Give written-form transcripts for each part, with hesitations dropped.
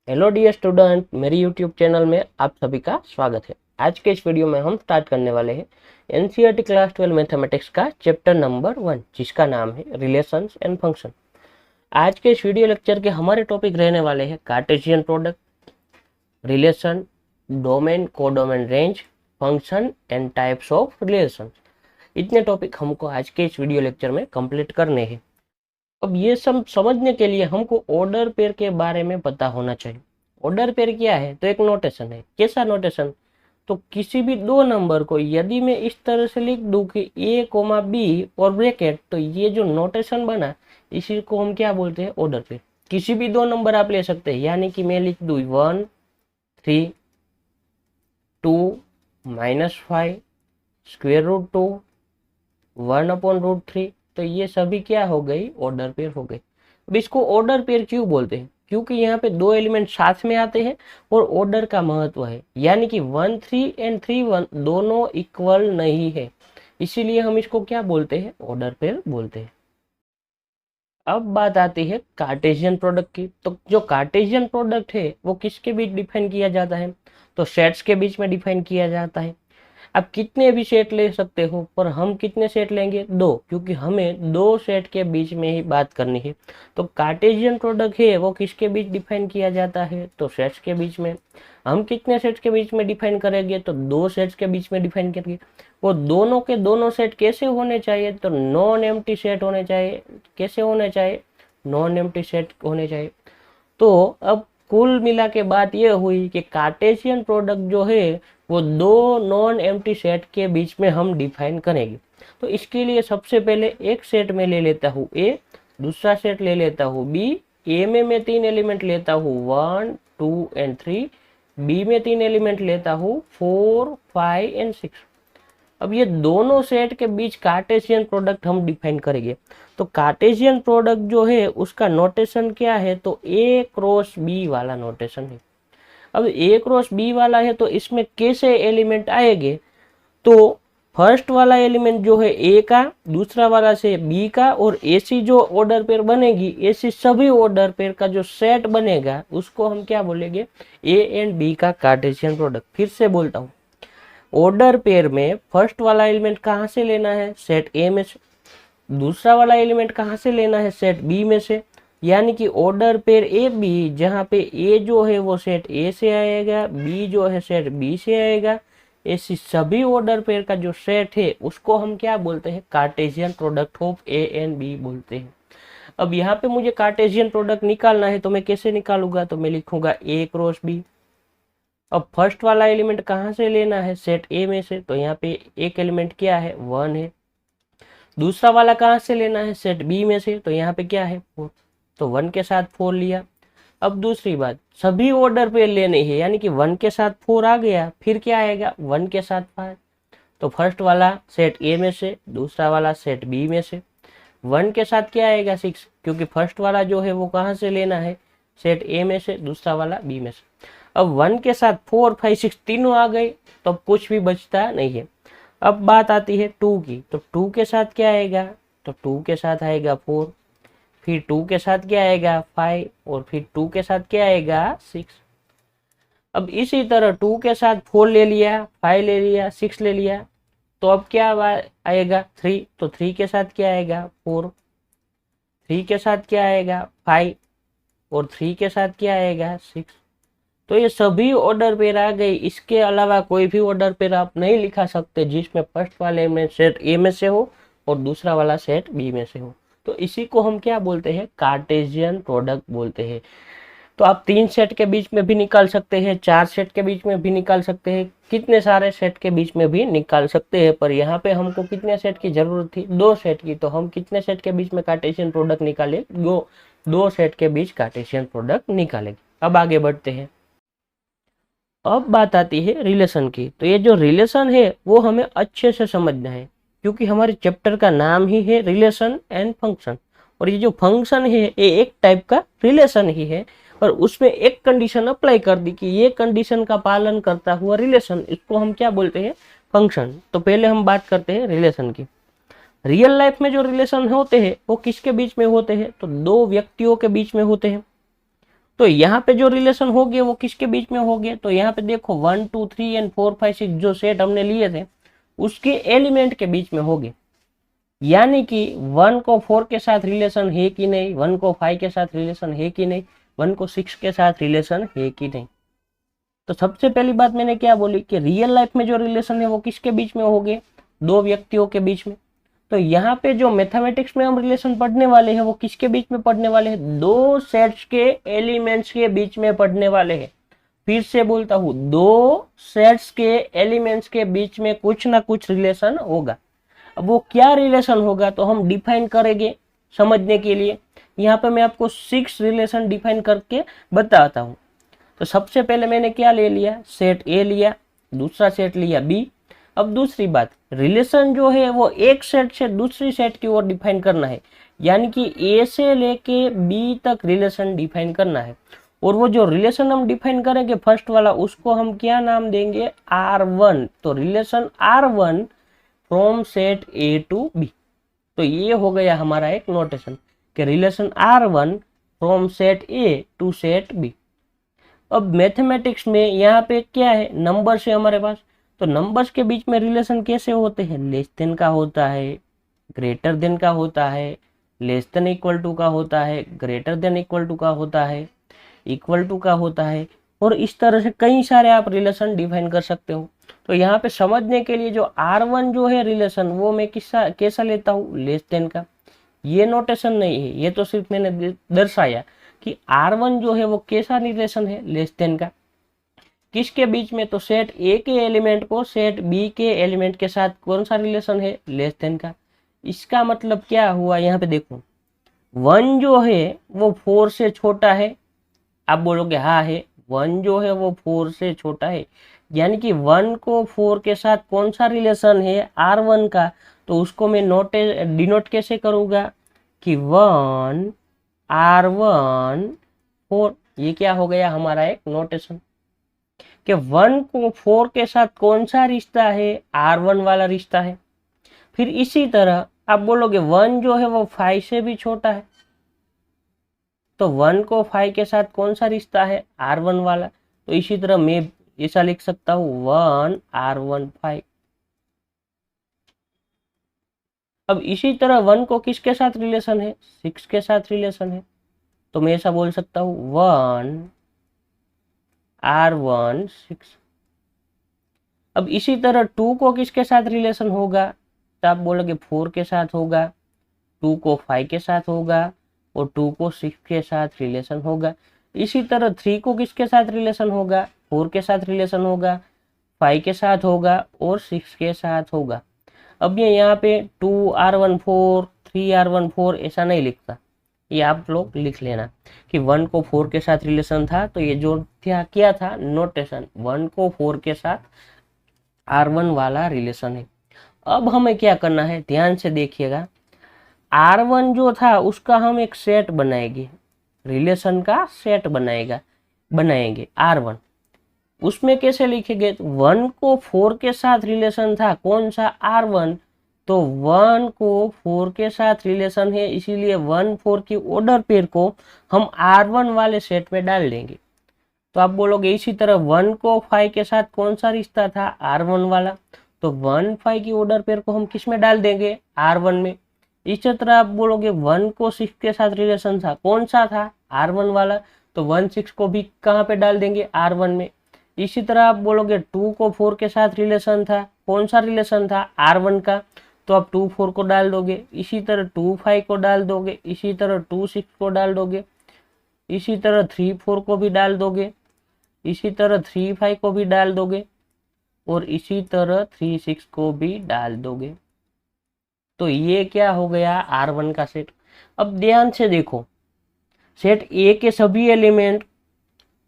Hello dear student, मेरी YouTube channel में आप सभी का स्वागत है। आज के इस वीडियो में हम स्टार्ट करने वाले हैं एनसीईआरटी क्लास 12 मैथमेटिक्स का चैप्टर नंबर 1, जिसका नाम है रिलेशंस एंड फंक्शन। आज के इस वीडियो लेक्चर के हमारे टॉपिक रहने वाले हैं Cartesian product, relation, domain, codomain range, function and types of relation. इतने टॉपिक हमको आज के इस वीडियो लेक्चर में कंप्लीट करने हैं। अब ये सब समझने के लिए हमको ऑर्डर पेयर के बारे में पता होना चाहिए। ऑर्डर पेयर क्या है? तो एक नोटेशन है। कैसा नोटेशन? तो किसी भी दो नंबर को यदि मैं इस तरह से लिख दूं कि ए कोमा बी और ब्रैकेट, तो ये जो नोटेशन बना इसी को हम क्या बोलते हैं? Order pair. किसी भी दो नंबर आप ले सकते हैं, यानी कि मैं लिख दूं 1 3 2 -5 √2 1/√3, तो ये सभी क्या हो गई? ऑर्डर पेयर हो गई। अब इसको ऑर्डर पेयर क्यों बोलते हैं? क्योंकि यहाँ पे दो एलिमेंट साथ में आते हैं और ऑर्डर का महत्व है, यानी कि 1 3 एंड 3 1 दोनों इक्वल नहीं है, इसीलिए हम इसको क्या बोलते हैं? ऑर्डर पेयर बोलते हैं। अब बात आती है कार्टेशियन प्रोडक्ट की। तो जो कार्टेशियन प्रोडक्ट है वो किसके बीच डिफाइन किया जाता है? तो सेट्स के बीच में डिफाइन किया जाता है। आप कितने भी सेट ले सकते हो, पर हम कितने सेट लेंगे? दो, क्योंकि हमें दो सेट के बीच में ही बात करनी है। तो कार्टेशियन प्रोडक्ट है वो किसके बीच डिफाइन किया जाता है? तो सेट्स के बीच में। हम कितने सेट्स के बीच में डिफाइन करेंगे? तो दो सेट्स के बीच में डिफाइन करेंगे। वो दोनों के दोनों सेट कैसे होने चाहिए? तो नॉन एम्प्टी सेट होने चाहिए। कैसे होने चाहिए? नॉन एम्प्टी सेट होने चाहिए। तो अब कुल मिला के बात यह हुई कि कार्टेशियन प्रोडक्ट जो है वो दो नॉन एम्प्टी सेट के बीच में हम डिफाइन करेंगे। तो इसके लिए सबसे पहले एक सेट में ले लेता हूँ ए, दूसरा सेट ले लेता हूँ बी। ए में मैं तीन एलिमेंट लेता हूँ 1 2 एंड 3। बी में तीन एलिमेंट लेता हूँ 4 5 एंड 6। अब ये दोनों सेट के बीच कार्टेशियन प्रोडक्ट हम डिफाइन करेंगे। तो कार्टेशियन प्रोडक्ट जो है उसका नोटेशन क्या है? तो ए क्रॉस बी वाला नोटेशन है। अब ए क्रॉस बी वाला है तो इसमें कैसे एलिमेंट आएंगे? तो फर्स्ट वाला एलिमेंट जो है ए का, दूसरा वाला से बी का, और ऐसी जो ऑर्डर पेयर बनेगी, ऐसी सभी ऑर्डर पेयर का जो सेट बनेगा उसको हम क्या बोलेंगे? ए एंड बी का कार्टेशियन प्रोडक्ट। फिर से बोलता हूँ, ऑर्डर पेयर में फर्स्ट वाला एलिमेंट कहाँ से लेना है? सेट ए में से। दूसरा वाला एलिमेंट कहाँ से लेना है? सेट बी में से। यानी कि ऑर्डर पेयर ए बी, जहाँ पे ए जो है वो सेट ए से आएगा, बी जो है सेट बी से आएगा, ऐसी सभी ऑर्डर पेयर का जो सेट है उसको हम क्या बोलते हैं? Cartesian product of A and B बोलते हैं। अब यहाँ पे मुझे कार्टेशियन प्रोडक्ट निकालना है, तो मैं कैसे निकालूंगा? तो मैं लिखूंगा ए क्रॉस बी। अब फर्स्ट वाला एलिमेंट कहाँ से लेना है? सेट ए में से। तो यहाँ पे एक एलिमेंट क्या है? 1 है। दूसरा वाला कहाँ से लेना है? सेट बी में से। तो यहाँ पे क्या है? 4। तो 1 के साथ 4 लिया। अब दूसरी बात, सभी ऑर्डर पे लेने हैं, यानी कि 1 के साथ 4 आ गया, फिर क्या आएगा? 1 के साथ 5। तो फर्स्ट वाला सेट ए में से, दूसरा वाला सेट बी में से। 1 के साथ क्या आएगा? 6, क्योंकि फर्स्ट वाला जो है वो कहाँ से लेना है? सेट ए में से, दूसरा वाला बी में से। अब 1 के साथ 4 5 6 तीनों आ गए, तो अब कुछ भी बचता नहीं है। अब बात आती है 2 की। तो 2 के साथ क्या आएगा? तो 2 के साथ आएगा 4, फिर 2 के साथ क्या आएगा? 5, और फिर 2 के साथ क्या आएगा? 6। अब इसी तरह 2 के साथ 4 ले लिया, 5 ले लिया, 6 ले लिया, तो अब क्या आएगा? 3। तो 3 के साथ क्या आएगा? 4। 3 के साथ क्या आएगा? 5, और 3 के साथ क्या आएगा? 6। तो ये सभी ऑर्डर पेयर आ गई। इसके अलावा कोई भी ऑर्डर पेयर आप नहीं लिखा सकते जिसमें फर्स्ट वाले में सेट ए में से हो और दूसरा वाला सेट बी में से हो। तो इसी को हम क्या बोलते हैं? कार्टेशियन प्रोडक्ट बोलते हैं। तो आप 3 सेट के बीच में भी निकाल सकते हैं, 4 सेट के बीच में भी निकाल सकते हैं, कितने सारे सेट के बीच में भी निकाल सकते हैं। पर यहाँ पे हमको कितने सेट की जरूरत थी? 2 सेट की। तो हम कितने सेट के बीच में कार्टेशियन प्रोडक्ट निकाले? दो सेट के बीच कार्टेशियन प्रोडक्ट निकालेंगे। अब आगे बढ़ते हैं। अब बात आती है रिलेशन की। तो ये जो रिलेशन है वो हमें अच्छे से समझना है, क्योंकि हमारे चैप्टर का नाम ही है रिलेशन एंड फंक्शन। और ये जो फंक्शन है ये एक टाइप का रिलेशन ही है, और उसमें एक कंडीशन अप्लाई कर दी कि ये कंडीशन का पालन करता हुआ रिलेशन, इसको हम क्या बोलते हैं? फंक्शन। तो पहले हम बात करते हैं रिलेशन की। रियल लाइफ में जो रिलेशन होते हैं वो किसके बीच में होते हैं? तो दो व्यक्तियों के बीच में होते हैं। तो यहाँ पे जो रिलेशन हो गए वो किसके बीच में हो गए, तो यहाँ पे देखो 1 2 3 एंड 4 5 6 जो सेट हमने लिए थे उसके एलिमेंट के बीच में हो गए। यानी कि 1 को 4 के साथ रिलेशन है कि नहीं, 1 को 5 के साथ रिलेशन है कि नहीं, 1 को 6 के साथ रिलेशन है कि नहीं। तो सबसे पहली बात मैंने क्या बोली कि रियल लाइफ में जो रिलेशन है वो किसके बीच में हो गए, दो व्यक्तियों के बीच में। तो यहाँ पे जो मैथमेटिक्स में हम रिलेशन पढ़ने वाले हैं वो किसके बीच में पढ़ने वाले हैं, दो सेट्स के एलिमेंट्स के बीच में पढ़ने वाले हैं। फिर से बोलता हूँ, दो सेट्स के एलिमेंट्स के बीच में कुछ ना कुछ रिलेशन होगा। अब वो क्या रिलेशन होगा तो हम डिफाइन करेंगे समझने के लिए। यहाँ पे मैं आपको 6 रिलेशन डिफाइन करके बताता हूँ। तो सबसे पहले मैंने क्या ले लिया, सेट ए लिया, दूसरा सेट लिया बी। अब दूसरी बात, रिलेशन जो है वो एक सेट से दूसरी सेट की ओर डिफाइन करना है, यानी कि ए से लेके बी तक रिलेशन डिफाइन करना है। और वो जो रिलेशन हम डिफाइन करेंगे फर्स्ट वाला, उसको हम क्या नाम देंगे, R1। तो relation R1 from set A to B. तो ये हो गया हमारा एक नोटेशन कि relation R1 from set A to set B. अब मैथमेटिक्स में यहाँ पे क्या है, नंबर्स है हमारे पास। तो नंबर्स के बीच में रिलेशन कैसे होते हैं, लेस देन का होता है, ग्रेटर देन का होता है, लेस देन इक्वल टू का होता है, ग्रेटर देन इक्वल टू का होता है, इक्वल टू का होता है, और इस तरह से कई सारे आप रिलेशन डिफाइन कर सकते हो। तो यहाँ पे समझने के लिए जो R1 जो है रिलेशन, वो मैं कैसा लेता हूँ, लेस देन का। ये नोटेशन नहीं है, ये तो सिर्फ मैंने दर्शाया कि R1 जो है वो कैसा रिलेशन है, लेस देन का। किसके बीच में, तो सेट ए के एलिमेंट को सेट बी के एलिमेंट के साथ कौन सा रिलेशन है, लेस देन का। इसका मतलब क्या हुआ, यहाँ पे देखो 1 जो है वो 4 से छोटा है। आप बोलोगे हाँ है, 1 जो है वो 4 से छोटा है, यानी कि 1 को 4 के साथ कौन सा रिलेशन है, R1 का। तो उसको मैं डिनोट कैसे करूँगा कि 1 R1 4। ये क्या हो गया हमारा एक नोटेशन कि 1 को 4 के साथ कौन सा रिश्ता है, R1 वाला रिश्ता है। फिर इसी तरह आप बोलोगे 1 जो है वो 5 से भी छोटा है, तो 1 को 5 के साथ कौन सा रिश्ता है, R1 वाला। तो इसी तरह मैं ऐसा लिख सकता हूँ 1 R1 5। अब इसी तरह 1 को किसके साथ रिलेशन है, 6 के साथ रिलेशन है। तो मैं ऐसा बोल सकता हूँ 1 R1 6। अब इसी तरह 2 को किसके साथ रिलेशन होगा, तो आप बोलोगे 4 के साथ होगा, 2 को 5 के साथ होगा, और 2 को 6 के साथ रिलेशन होगा। इसी तरह 3 को किसके साथ रिलेशन होगा, 4 के साथ रिलेशन होगा, 5 के साथ होगा, और 6 के साथ होगा। अब ये यहाँ पे 2R1 4 3R1 4 ऐसा नहीं लिखता, ये आप लोग लिख लेना कि 1 को 4 के साथ रिलेशन था, तो ये जो क्या था नोटेशन, 1 को 4 के साथ R1 वाला रिलेशन है। अब हमें क्या करना है, ध्यान से देखिएगा। R1 जो था उसका हम एक सेट बनाएंगे, रिलेशन का सेट बनाएंगे R1। उसमें कैसे लिखेंगे, 1 को 4 के साथ रिलेशन था, कौन सा, R1। तो 1 को 4 के साथ रिलेशन है, इसीलिए 1 4 की ऑर्डर पेयर को हम R1 वाले सेट में डाल देंगे। तो आप बोलोगे इसी तरह 1 को 5 के साथ कौन सा रिश्ता था, R1 वाला। तो 1 5 की ऑर्डर पेयर को हम किस में डाल देंगे, R1 में। इसी तरह आप बोलोगे 1 को 6 के साथ रिलेशन था, कौन सा था, R1 वाला। तो 1 6 को भी कहाँ पे डाल देंगे, R1 में। इसी तरह आप बोलोगे 2 को 4 के साथ रिलेशन था, कौन सा रिलेशन था, R1 का। तो आप 2 4 को डाल दोगे, इसी तरह 2 5 को डाल दोगे, इसी तरह 2 6 को डाल दोगे, इसी तरह 3 4 को भी डाल दोगे, इसी तरह 3 5 को भी डाल दोगे, और इसी तरह 3 6 को भी डाल दोगे। तो ये क्या हो गया, R1 का सेट। अब ध्यान से देखो, सेट ए के सभी एलिमेंट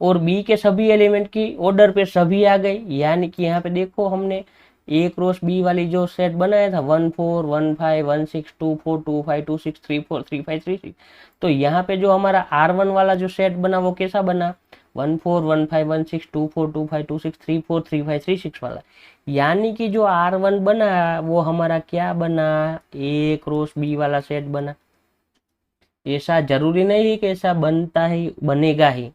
और बी के सभी एलिमेंट की ऑर्डर पे सभी आ गए, यानी कि यहाँ पे देखो हमने ए क्रॉस बी वाली जो सेट बनाया था 1 4 1 5 1 6 2 4 2 5 2 6 3 4 3 5 3 6। तो यहाँ पे जो हमारा R1 वाला जो सेट बना वो कैसा बना, 1 4 1 5 1 6 2 4 2 5 2 6 3 4 3 5 3 6 वाला। यानी कि जो R1 बना वो हमारा क्या बना, ए क्रॉस बी वाला सेट बना। ऐसा जरूरी नहीं है कि ऐसा बनता ही बनेगा ही।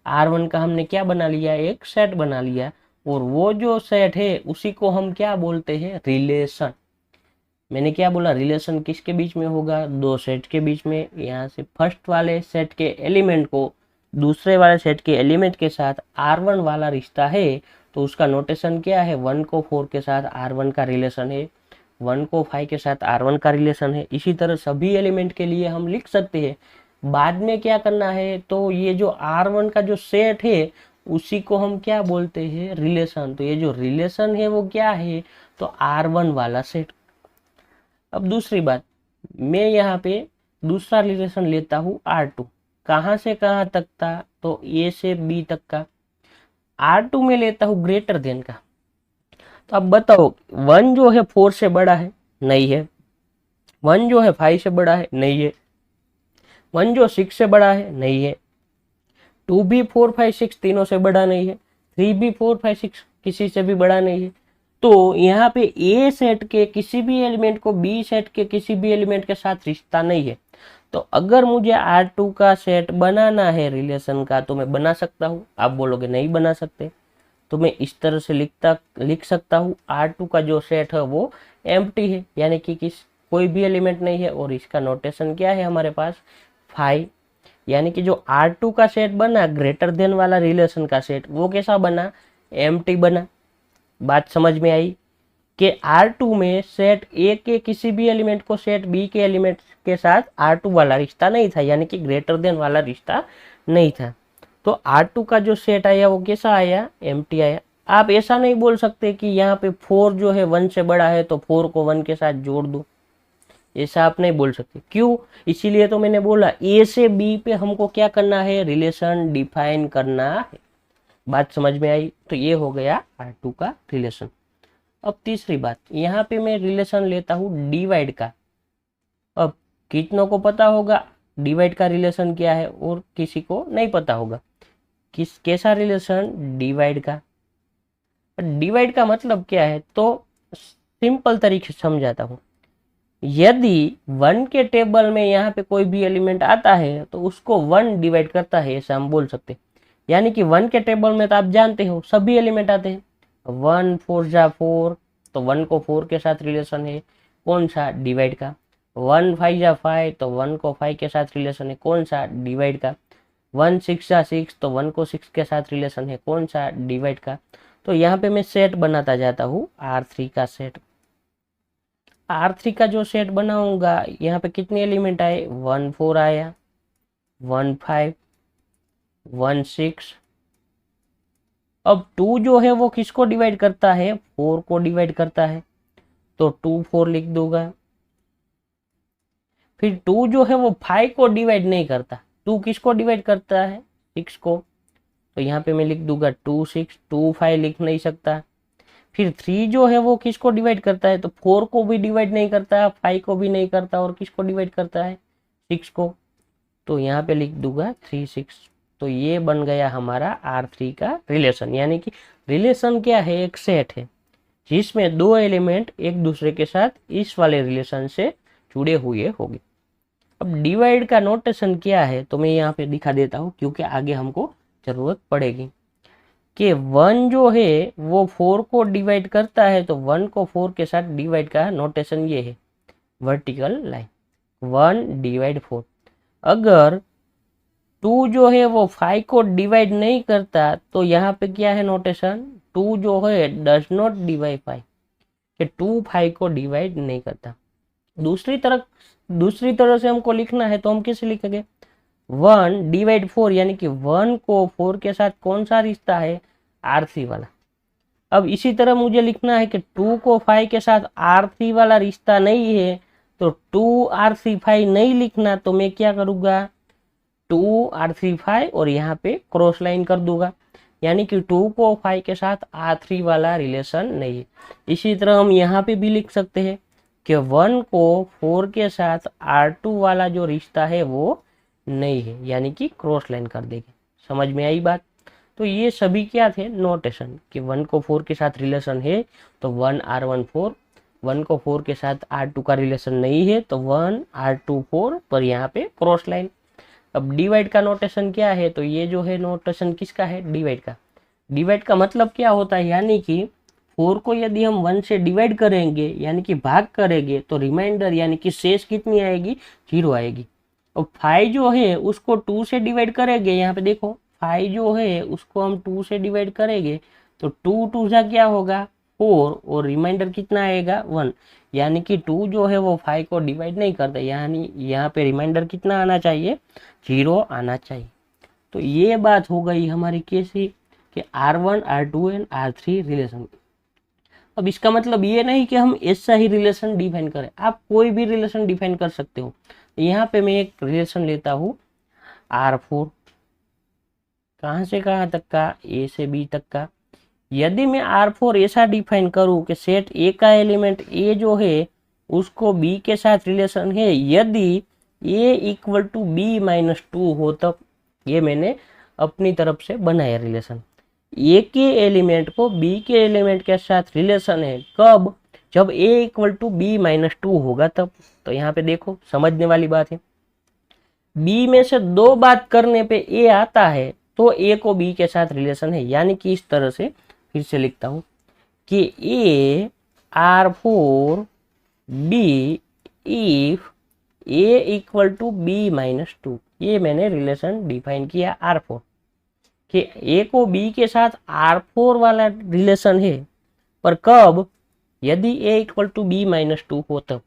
R1 का हमने क्या बना लिया, एक सेट बना लिया, और वो जो सेट है उसी को हम क्या बोलते हैं, रिलेशन। मैंने क्या बोला, रिलेशन किसके बीच में होगा, दो सेट के बीच में। यहाँ से फर्स्ट वाले सेट के एलिमेंट को दूसरे वाले सेट के एलिमेंट के साथ R1 वाला रिश्ता है तो उसका नोटेशन क्या है, 1 को 4 के साथ R1 का रिलेशन है, 1 को 5 के साथ R1 का रिलेशन है। इसी तरह सभी एलिमेंट के लिए हम लिख सकते हैं। बाद में क्या करना है, तो ये जो R1 का जो सेट है उसी को हम क्या बोलते हैं, रिलेशन। तो ये जो रिलेशन है वो क्या है, तो R1 वाला सेट। अब दूसरी बात, मैं यहाँ पे दूसरा रिलेशन लेता हूँ R2। कहाँ से कहाँ तक था, तो A से B तक का। R2 में लेता हूँ ग्रेटर देन का। तो अब बताओ, 1 जो है 4 से बड़ा है, नहीं है। 1 जो है 5 से बड़ा है, नहीं है। 1 जो 6 से बड़ा है, नहीं है। 2 भी 4 5 6 तीनों से बड़ा नहीं है। 3 भी 4 5 6 किसी से भी बड़ा नहीं है। तो यहाँ पे ए सेट के किसी भी एलिमेंट को बी सेट के किसी भी एलिमेंट के साथ रिश्ता नहीं है। तो अगर मुझे R2 का सेट बनाना है रिलेशन का, तो मैं बना सकता हूँ। आप बोलोगे नहीं बना सकते, तो मैं इस तरह से लिख सकता हूँ, R2 का जो सेट है वो एम्प्टी है, यानी कि कोई भी एलिमेंट नहीं है। और इसका नोटेशन क्या है हमारे पास, 5। यानी कि जो R2 का सेट बना ग्रेटर देन वाला रिलेशन का सेट, वो कैसा बना, एम्प्टी बना। बात समझ में आई कि R2 में सेट A के किसी भी एलिमेंट को सेट B के एलिमेंट के साथ R2 वाला रिश्ता नहीं था, यानी कि ग्रेटर देन वाला रिश्ता नहीं था। तो R2 का जो सेट आया वो कैसा आया, एम्प्टी आया। आप ऐसा नहीं बोल सकते कि यहाँ पे 4 जो है 1 से बड़ा है तो 4 को 1 के साथ जोड़ दो, ऐसा आप नहीं बोल सकते। क्यों, इसीलिए तो मैंने बोला A से B पे हमको क्या करना है, रिलेशन डिफाइन करना है। बात समझ में आई। तो ये हो गया R2 का रिलेशन। अब तीसरी बात, यहाँ पे मैं रिलेशन लेता हूँ डिवाइड का। अब कितनों को पता होगा डिवाइड का रिलेशन क्या है, और किसी को नहीं पता होगा। कैसा रिलेशन, डिवाइड का। डिवाइड का मतलब क्या है, तो सिंपल तरीके से समझाता हूँ। यदि 1 के टेबल में यहाँ पे कोई भी एलिमेंट आता है तो उसको 1 डिवाइड करता है, ऐसा हम बोल सकते हैं। यानी कि 1 के टेबल में तो आप जानते हो सभी एलिमेंट आते हैं। 1 4 जा 4, तो 1 को 4 के साथ रिलेशन है, कौन सा, डिवाइड का। 1 5 जा 5, तो 1 को 5 के साथ रिलेशन है, कौन सा, डिवाइड का। 1 6 जा 6, तो 1 को 6 के साथ रिलेशन है, कौन सा, डिवाइड का। तो यहाँ पे मैं सेट बनाता जाता हूँ, R3 का सेट। R3 का जो सेट बनाऊंगा, यहाँ पे कितने एलिमेंट आए, 1 4 आया, 1 5, 1 6। अब 2 जो है वो किसको डिवाइड करता है, 4 को डिवाइड करता है, तो 2 4 लिख दूंगा। फिर 2 जो है वो 5 को डिवाइड नहीं करता। 2 किसको डिवाइड करता है, 6 को, तो यहाँ पे मैं लिख दूंगा 2 6। 2 5 लिख नहीं सकता। फिर 3 जो है वो किसको डिवाइड करता है, तो 4 को भी डिवाइड नहीं करता, 5 को भी नहीं करता, और किसको डिवाइड करता है, 6 को। तो यहाँ पे लिख दूंगा 3 6। तो ये बन गया हमारा R3 का रिलेशन। यानी कि रिलेशन क्या है, एक सेट है जिसमें दो एलिमेंट एक दूसरे के साथ इस वाले रिलेशन से जुड़े हुए होंगे। अब डिवाइड का नोटेशन क्या है, तो मैं यहाँ पे दिखा देता हूँ, क्योंकि आगे हमको जरूरत पड़ेगी। कि 1 जो है वो 4 को डिवाइड करता है, तो 1 को 4 के साथ डिवाइड का नोटेशन ये है, वर्टिकल लाइन, 1 डिवाइड 4। अगर 2 जो है वो 5 को डिवाइड नहीं करता, तो यहाँ पे क्या है नोटेशन, 2 जो है डज नॉट डिवाइड 5, कि 2 5 को डिवाइड नहीं करता। दूसरी तरह से हमको लिखना है तो हम कैसे लिखेंगे, 1 डिवाइड 4, यानी कि 1 को 4 के साथ कौन सा रिश्ता है, R3 वाला। अब इसी तरह मुझे लिखना है कि 2 को 5 के साथ R3 वाला रिश्ता नहीं है, तो 2 R3 5 नहीं लिखना, तो मैं क्या करूँगा, 2 R3 5 और यहाँ पे क्रॉस लाइन कर दूंगा। यानी कि 2 को 5 के साथ R3 वाला रिलेशन नहीं है। इसी तरह हम यहाँ पे भी लिख सकते हैं कि 1 को 4 के साथ R2 वाला जो रिश्ता है वो नहीं है, यानी कि क्रॉस लाइन कर देंगे। समझ में आई बात। तो ये सभी क्या थे, नोटेशन, कि 1 को 4 के साथ रिलेशन है तो 1 R1 4, 1 को 4 के साथ R2 का रिलेशन नहीं है, तो 1 R2 4 पर यहाँ पे क्रॉस लाइन। अब डिवाइड का नोटेशन क्या है, तो ये जो है नोटेशन किसका है, डिवाइड का। डिवाइड का मतलब क्या होता है, यानी कि 4 को यदि हम 1 से डिवाइड करेंगे यानी कि भाग करेंगे, तो रिमाइंडर यानी कि शेष कितनी आएगी, 0 आएगी। और 5 जो है उसको 2 से डिवाइड करेंगे, यहाँ पे देखो 5 जो है उसको हम 2 से डिवाइड करेंगे, तो 2 2 जा क्या होगा 4, और रिमाइंडर कितना आएगा 1, यानी कि 2 जो है वो 5 को डिवाइड नहीं करता, यानी यहाँ पे रिमाइंडर कितना आना चाहिए, 0 आना चाहिए। तो ये बात हो गई हमारी कैसी, कि R1 R2 and R3 relation. अब इसका मतलब ये नहीं कि हम ऐसा ही रिलेशन डिफाइन करें, आप कोई भी रिलेशन डिफाइन कर सकते हो। यहाँ पे मैं एक रिलेशन लेता हूँ R4, कहाँ से कहाँ तक का, A से B तक का। यदि मैं R4 ऐसा डिफाइन करूँ कि सेट A का एलिमेंट A जो है उसको B के साथ रिलेशन है, यदि A इक्वल टू B-2 हो, तब ये मैंने अपनी तरफ से बनाया रिलेशन। A के एलिमेंट को B के एलिमेंट के साथ रिलेशन है, कब, जब A इक्वल टू B-2 होगा तब। तो यहाँ पे देखो समझने वाली बात है, B में से 2 बात करने पे A आता है, तो A को B के साथ रिलेशन है। यानी कि इस तरह से फिर से लिखता हूं कि A R4 B if A equal to B-2, ये मैंने रिलेशन डिफाइन किया R4 कि A को B के साथ R4 वाला रिलेशन है, पर कब, यदि A इक्वल टू B-2 हो तब।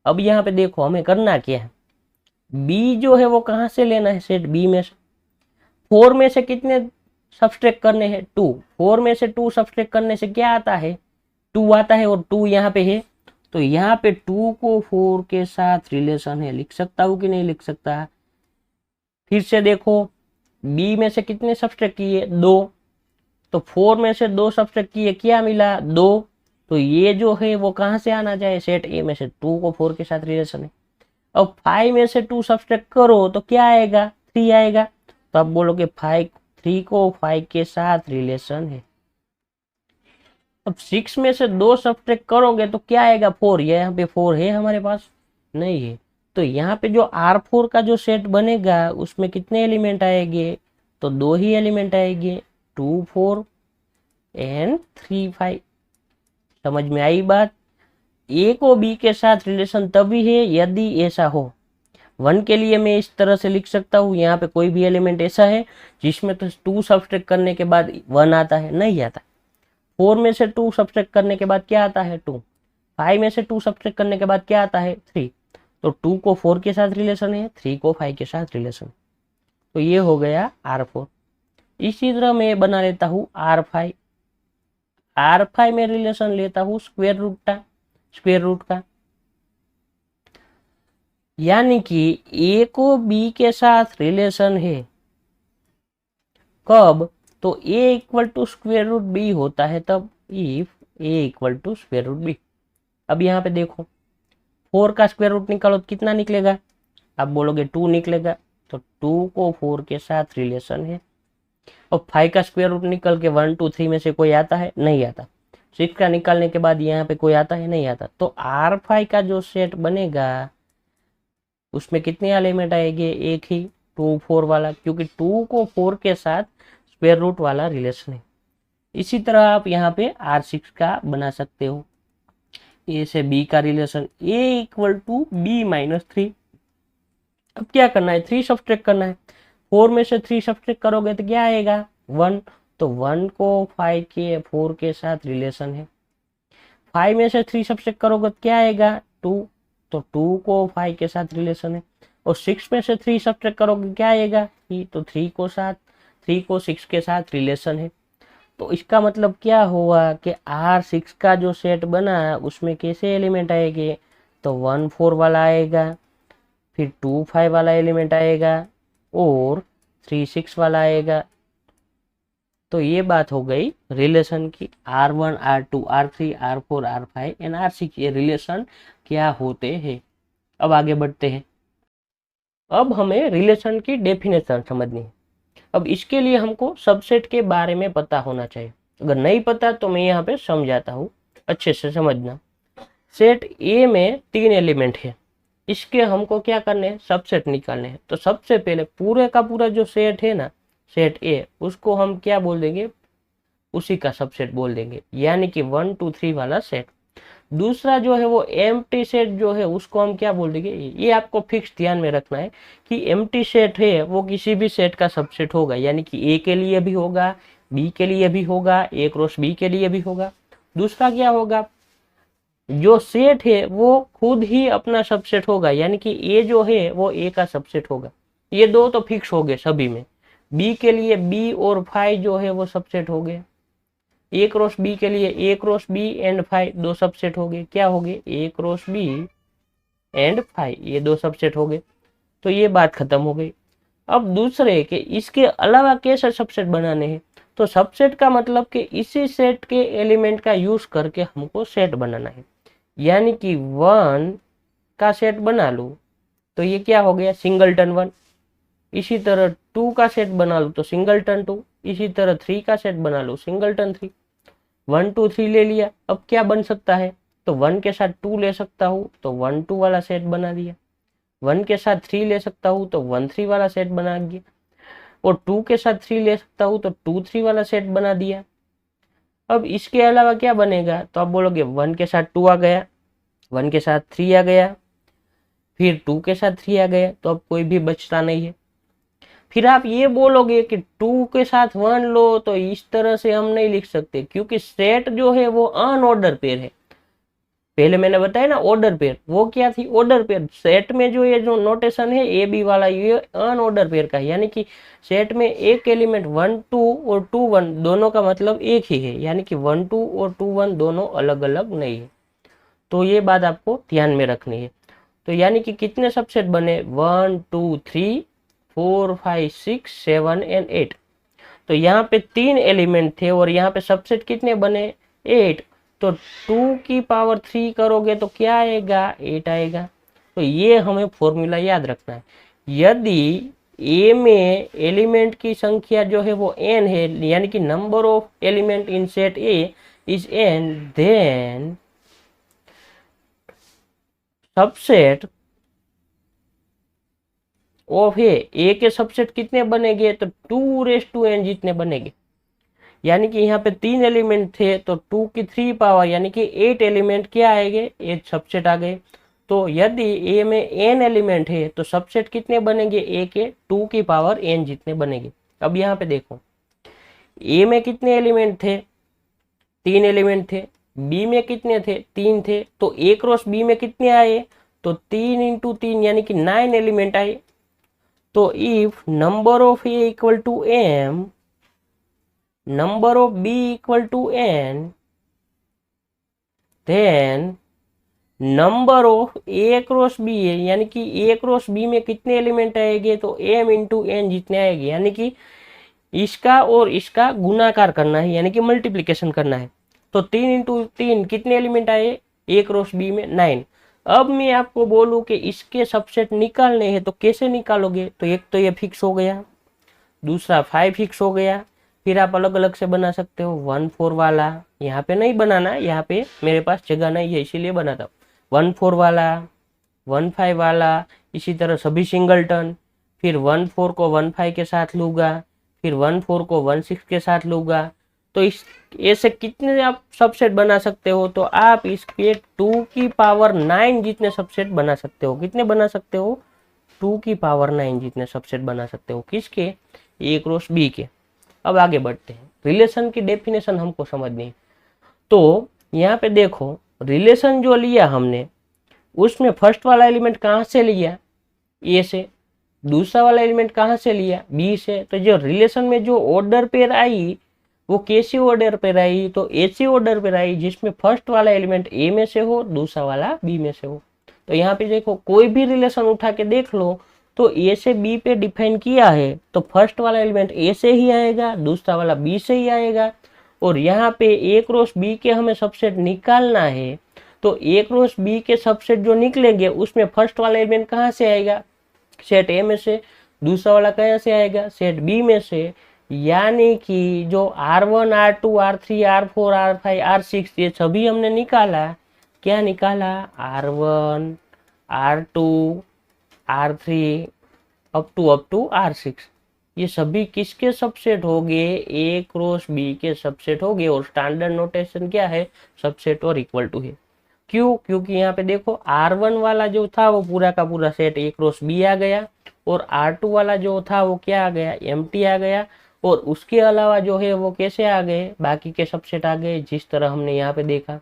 अब यहाँ पे देखो हमें करना क्या है, B जो है वो कहाँ से लेना है, सेट B में से। 4 में से कितने सब्सट्रैक्ट करने हैं, 2। 4 में से 2 सब्सट्रैक्ट करने से क्या आता है, 2 आता है, और 2 यहाँ पे है, तो यहाँ पे 2 को 4 के साथ रिलेशन है। लिख सकता हूँ कि नहीं लिख सकता, फिर से देखो B में से कितने सब्सट्रैक्ट किए, 2, तो 4 में से 2 सब्सट्रैक्ट किए, क्या मिला, 2, तो ये जो है वो कहाँ से आना चाहिए, सेट A में से। 2 को 4 के साथ रिलेशन है। अब 5 में से 2 सब्सट्रैक्ट करो तो क्या आएगा, 3 आएगा, तो आप बोलोगे 3 को 5 के साथ रिलेशन है। अब 6 में से 2 सब्ट्रैक्ट करोगे तो क्या आएगा, 4, ये यहाँ पे 4 है हमारे पास, नहीं है, तो यहाँ पे जो R4 का जो सेट बनेगा उसमें कितने एलिमेंट आएंगे, तो 2 ही एलिमेंट आएंगे, 2 4 एंड 3 5। समझ में आई बात। A को B के साथ रिलेशन तभी है यदि ऐसा हो। 1 के लिए मैं इस तरह से लिख सकता हूँ, यहाँ पे कोई भी एलिमेंट ऐसा है जिसमें तो 2 सब्ट्रैक्ट करने के बाद 1 आता है, नहीं आता। 4 में से 2 सब्ट्रैक्ट करने के बाद क्या आता है, 2। 5 में से 2 सब्ट्रैक्ट करने के बाद क्या आता है, 3। तो 2 को 4 के साथ रिलेशन है, 3 को 5 के साथ रिलेशन। तो ये हो गया R4। इसी तरह मैं बना लेता हूँ R5। R5 में रिलेशन लेता हूँ स्क्वायर रूट का, यानी कि A को B के साथ रिलेशन है, कब, तो A equal to square root B होता है तब, if A equal to square root B। अब यहाँ पे देखो 4 का स्क्वायर रूट निकालो तो कितना निकलेगा, आप बोलोगे 2 निकलेगा, तो 2 को 4 के साथ रिलेशन है। और 5 का स्क्वायर रूट निकल के 1 2 3 में से कोई आता है, नहीं आता। 6 का निकालने के बाद यहाँ पे कोई आता है, नहीं आता। तो R5 का जो सेट बनेगा उसमें कितने एलिमेंट आएंगे, एक ही, 2 4 वाला, क्योंकि 2 को 4 के साथ स्क्वायर रूट वाला रिलेशन है। इसी तरह आप यहाँ पे R6 का बना सकते हो, A से B का relation, A equal to B-3। अब क्या करना है, 3 सब्ट्रैक्ट करना है। 4 में से 3 सब्ट्रैक्ट करोगे तो क्या आएगा, 1, तो 1 को 5 के 4 के साथ रिलेशन है। 5 में से 3 सब्ट्रैक्ट करोगे तो क्या आएगा, 2, तो 2 को 5 के साथ रिलेशन है। और 6 में से 3 सब्ट्रैक्ट करोगे क्या आएगा, 3, तो 3 को 6 के साथ रिलेशन है। तो इसका मतलब क्या हुआ कि R6 का जो सेट बना उसमें कैसे एलिमेंट आएंगे, तो 1 4 वाला आएगा, फिर 2 5 वाला एलिमेंट आएगा, और 3 6 वाला आएगा। तो ये बात हो गई रिलेशन की, R1 R2 R3 R4 R5 and R6 ये रिलेशन क्या होते हैं। अब आगे बढ़ते हैं। अब हमें रिलेशन की डेफिनेशन समझनी है। अब इसके लिए हमको सबसेट के बारे में पता होना चाहिए। अगर नहीं पता तो मैं यहाँ पे समझाता हूँ, अच्छे से समझना। सेट ए में 3 एलिमेंट है, इसके हमको क्या करने हैं, सबसेट निकालने हैं। तो सबसे पहले पूरे का पूरा जो सेट है ना, सेट ए, उसको हम क्या बोल देंगे, उसी का सबसेट बोल देंगे, यानी कि 1 2 3 वाला सेट। दूसरा जो है वो एम्प्टी सेट जो है उसको हम क्या बोल देंगे, ये आपको फिक्स ध्यान में रखना है कि एम्प्टी सेट है वो किसी भी सेट का सबसेट होगा, यानी कि ए के लिए भी होगा, बी के लिए भी होगा, ए क्रॉस बी के लिए भी होगा। दूसरा क्या होगा, जो सेट है वो खुद ही अपना सबसेट होगा, यानी कि ए जो है वो ए का सबसेट होगा। ये दो तो फिक्स हो गए सभी में। बी के लिए बी और फाई जो है वो सबसेट हो गए। ए क्रॉस बी के लिए ए क्रॉस बी एंड फाई दो सबसेट हो गए। क्या हो गए, ए क्रॉस बी एंड फाई, ये दो सबसेट हो गए। तो ये बात खत्म हो गई। अब दूसरे के इसके अलावा कैसे सबसेट बनाने हैं, तो सबसेट का मतलब कि इसी सेट के एलिमेंट का यूज करके हमको सेट बनाना है। यानी कि 1 का सेट बना लूं तो ये क्या हो गया, सिंगलटन 1। इसी तरह 2 का सेट बना लूं तो सिंगलटन 2। इसी तरह 3 का सेट बना लूं सिंगलटन 3। 1 2 3 ले लिया, अब क्या बन सकता है, तो 1 के साथ 2 ले सकता हूँ तो 1 2 वाला सेट बना दिया। 1 के साथ 3 ले सकता हूँ तो 1 3 वाला सेट बना दिया। और 2 के साथ 3 ले सकता हूँ तो 2 3 वाला सेट बना दिया। अब इसके अलावा क्या बनेगा, तो आप बोलोगे 1 के साथ 2 आ गया, 1 के साथ 3 आ गया, फिर 2 के साथ 3 आ गया, तो अब कोई भी बचता नहीं है। फिर आप ये बोलोगे कि 2 के साथ 1 लो, तो इस तरह से हम नहीं लिख सकते, क्योंकि सेट जो है वो अनऑर्डर पेयर है। पहले मैंने बताया ना ऑर्डर पेयर, वो क्या थी, ऑर्डर पेयर। सेट में जो ये जो नोटेशन है ए बी वाला, ये अनऑर्डर पेयर का है, यानी कि सेट में एक एलिमेंट 1 2 और 2 1 दोनों का मतलब एक ही है, यानी कि 1 2 और 2 1 दोनों अलग अलग नहीं है। तो ये बात आपको ध्यान में रखनी है। तो यानी कि कितने सबसेट बने, 1 2 3 4 5 6 7 एंड 8। तो यहाँ पे 3 एलिमेंट थे और यहाँ पे सबसेट कितने बने, 8। तो 2 की पावर 3 करोगे तो क्या आएगा, 8 आएगा। तो ये हमें फॉर्मूला याद रखना है। यदि ए में एलिमेंट की संख्या जो है वो n है, यानी कि number of element in set A is n, then subset of A के सबसेट कितने बनेंगे, तो 2n जितने बनेंगे। यानी कि यहाँ पे 3 एलिमेंट थे तो 2 की 3 पावर यानी कि 8 एलिमेंट क्या आएंगे, 8 सबसेट आ गए। तो यदि ए में n एलिमेंट है तो सबसेट कितने बनेंगे, ए के 2 की पावर n जितने बनेंगे। अब यहाँ पे देखो, ए में कितने एलिमेंट थे, 3 एलिमेंट थे। बी में कितने थे, 3 थे। तो ए क्रॉस बी में कितने आए, तो 3 इंटू 3 यानी कि 9 एलिमेंट आए। तो if number of A equal to m, number of b equal to n, then number of a cross b है, यानी कि a क्रॉस b में कितने एलिमेंट आएंगे, तो m इंटू n जितने आएंगे। यानी कि इसका और इसका गुणाकार करना है, यानी कि मल्टीप्लिकेशन करना है। तो 3 इंटू 3 कितने एलिमेंट आए, a क्रॉस b में 9। अब मैं आपको बोलूं कि इसके सबसेट निकालने हैं तो कैसे निकालोगे, तो एक तो ये फिक्स हो गया, दूसरा 5 फिक्स हो गया। फिर आप अलग अलग से बना सकते हो, 1 4 वाला, यहाँ पे नहीं बनाना, यहाँ पे मेरे पास जगह नहीं है इसीलिए बनाता हूँ। 1 4 वाला, 1 5 वाला, इसी तरह सभी सिंगलटन। फिर 1 4 को 1 5 के साथ लूँगा, फिर 1 4 को 1 6 के साथ लूँगा। तो इस ऐसे कितने आप सबसेट बना सकते हो, तो आप इसके 2 की पावर 9 जितने सबसेट बना सकते हो। कितने बना सकते हो, 2 की पावर 9 जितने सबसेट बना सकते हो। किसके, ए क्रॉस बी के। अब आगे बढ़ते हैं, रिलेशन की डेफिनेशन हमको समझनी। तो यहाँ पे देखो, रिलेशन जो लिया हमने उसमें फर्स्ट वाला एलिमेंट कहाँ से लिया, ए से। दूसरा वाला एलिमेंट कहाँ से लिया, बी से। तो जो रिलेशन में जो ऑर्डर पेयर आई वो कैसी ऑर्डर पेयर आई, तो ऐसी ऑर्डर पेयर आई जिसमें फर्स्ट वाला एलिमेंट ए में से हो, दूसरा वाला बी में से हो। तो यहाँ पे देखो, कोई भी रिलेशन उठा के देख लो, तो ए से बी पे डिफाइन किया है तो फर्स्ट वाला एलिमेंट ए से ही आएगा, दूसरा वाला बी से ही आएगा। और यहाँ पे ए क्रॉस बी के हमें सबसेट निकालना है, तो ए क्रॉस बी के सबसेट जो निकलेंगे उसमें फर्स्ट वाला एलिमेंट कहाँ से आएगा, सेट ए में से। दूसरा वाला कहाँ से आएगा, सेट बी में से। यानी कि जो R1 R2 R3 R4 R5 R6 ये सभी हमने निकाला, क्या निकाला, R1, R2, R3 up to R6, ये सभी किसके सबसेट हो गए, ए क्रॉस बी के सबसेट हो गए। और स्टैंडर्ड नोटेशन क्या है, सबसेट और इक्वल टू है। क्यों, क्योंकि यहाँ पे देखो R1 वाला जो था वो पूरा का पूरा सेट ए क्रॉस बी आ गया, और R2 वाला जो था वो क्या आ गया, एम्प्टी आ गया, और उसके अलावा जो है वो कैसे आ गए, बाकी के सबसेट आ गए। जिस तरह हमने यहाँ पे देखा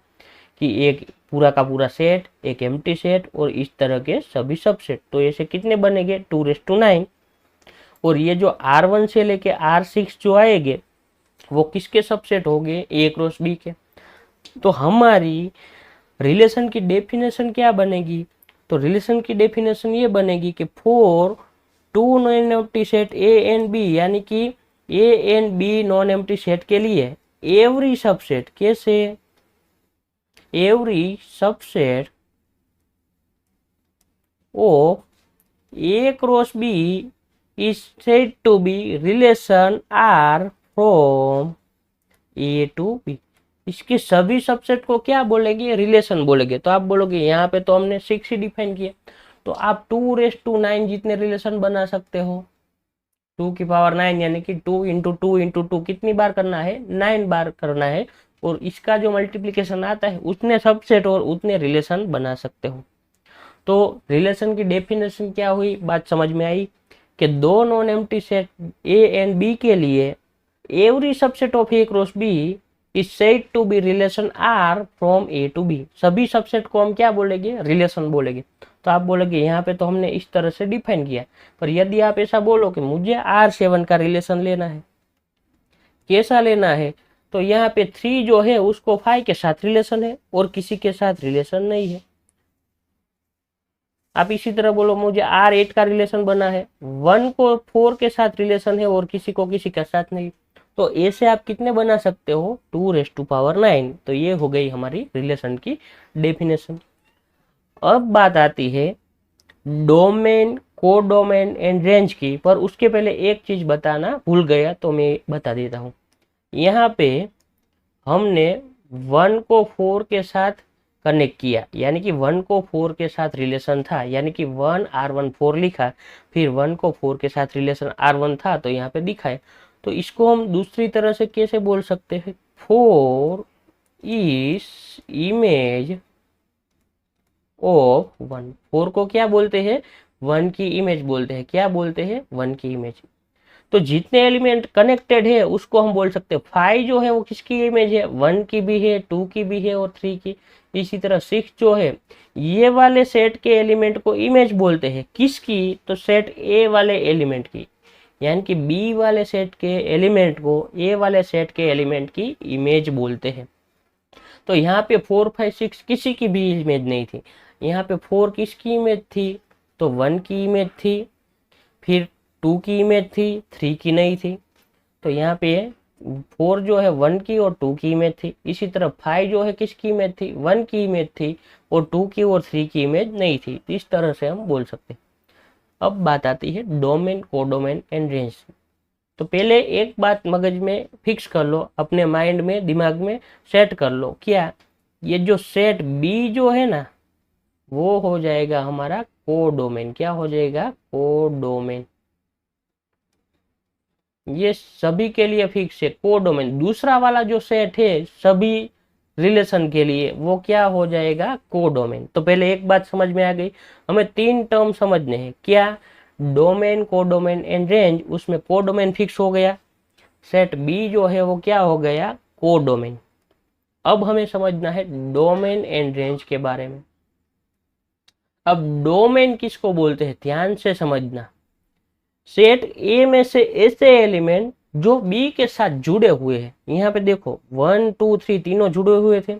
कि एक पूरा का पूरा सेट, एक एम्प्टी सेट, और इस तरह के सभी सबसेट। तो ऐसे कितने बनेंगे, 2:9। और ये जो R1 से लेके R6 जो आएंगे वो किसके सबसेट हो गए, ए क्रॉस बी के। तो हमारी रिलेशन की डेफिनेशन क्या बनेगी, तो रिलेशन की डेफिनेशन ये बनेगी कि for two non empty set A and B, यानी कि A and B non empty set के लिए एवरी सबसेट, कैसे, every subset of A cross B is said to be relation R from A to B। इसके सभी subset को क्या बोलेंगे, रिलेशन बोलेंगे। तो आप बोलोगे यहाँ पे तो हमने 6 ही डिफाइन किया, तो आप 2:9 जितने रिलेशन बना सकते हो। 2 की पावर 9 यानी कि 2 इंटू 2 इंटू 2 कितनी बार करना है, 9 बार करना है। और इसका जो मल्टीप्लीकेशन आता है उतने सबसेट और उतने रिलेशन बना सकते हो। तो रिलेशन की डेफिनेशन क्या हुई, बात समझ में आई कि दो non empty set A and B के लिए every subset of A cross B is said to B relation R from A to B. सभी सबसेट को हम क्या बोलेंगे, रिलेशन बोलेंगे। तो आप बोलेंगे यहाँ पे तो हमने इस तरह से डिफाइन किया, पर यदि आप ऐसा बोलो कि मुझे R7 का रिलेशन लेना है, कैसा लेना है, तो यहाँ पे 3 जो है उसको 5 के साथ रिलेशन है और किसी के साथ रिलेशन नहीं है। आप इसी तरह बोलो मुझे R8 का रिलेशन बना है, 1 को 4 के साथ रिलेशन है और किसी को किसी के साथ नहीं। तो ऐसे आप कितने बना सकते हो, 2⁹। तो ये हो गई हमारी रिलेशन की डेफिनेशन। अब बात आती है डोमेन, कोडोमेन एंड रेंज की, पर उसके पहले एक चीज बताना भूल गया तो मैं बता देता हूँ। यहाँ पे हमने 1 को 4 के साथ कनेक्ट किया, यानी कि 1 को 4 के साथ रिलेशन था, यानी कि 1 R1 4 लिखा, फिर 1 को 4 के साथ रिलेशन R1 था तो यहाँ पे दिखाए। तो इसको हम दूसरी तरह से कैसे बोल सकते हैं, 4 इज इमेज ऑफ 1। 4 को क्या बोलते हैं, 1 की इमेज बोलते हैं। क्या बोलते हैं, 1 की इमेज। तो जितने एलिमेंट कनेक्टेड है उसको हम बोल सकते हैं 5 जो है वो किसकी इमेज है, 1 की भी है, 2 की भी है और 3 की। इसी तरह 6 जो है ये वाले सेट के एलिमेंट को इमेज बोलते हैं, किसकी, तो सेट ए वाले एलिमेंट की, यानी कि बी वाले सेट के एलिमेंट को ए वाले सेट के एलिमेंट की इमेज बोलते हैं। तो यहाँ पे 4 5 6 किसी की भी इमेज नहीं थी। यहाँ पे 4 किसकी इमेज थी, तो 1 की इमेज थी, फिर 2 की इमेज थी, 3 की नहीं थी। तो यहाँ पे 4 जो है 1 की और 2 की इमेज थी। इसी तरह 5 जो है किसकी इमेज थी, 1 की इमेज थी और 2 की और 3 की इमेज नहीं थी। तो इस तरह से हम बोल सकते हैं। अब बात आती है डोमेन, कोडोमेन एंड रेंज। तो पहले एक बात मगज में फिक्स कर लो, अपने माइंड में, दिमाग में सेट कर लो, क्या, ये जो सेट बी जो है ना वो हो जाएगा हमारा कोडोमेन। क्या हो जाएगा, कोडोमेन। ये सभी के लिए फिक्स है, कोडोमेन। दूसरा वाला जो सेट है सभी रिलेशन के लिए वो क्या हो जाएगा, कोडोमेन। तो पहले एक बात समझ में आ गई, हमें 3 टर्म समझने हैं, क्या, डोमेन, कोडोमेन एंड रेंज। उसमें कोडोमेन फिक्स हो गया, सेट बी जो है वो क्या हो गया, कोडोमेन। अब हमें समझना है डोमेन एंड रेंज के बारे में। अब डोमेन किसको बोलते हैं, ध्यान से समझना। सेट ए में से ऐसे एलिमेंट जो बी के साथ जुड़े हुए हैं, यहाँ पे देखो 1 2 3 तीनों जुड़े हुए थे,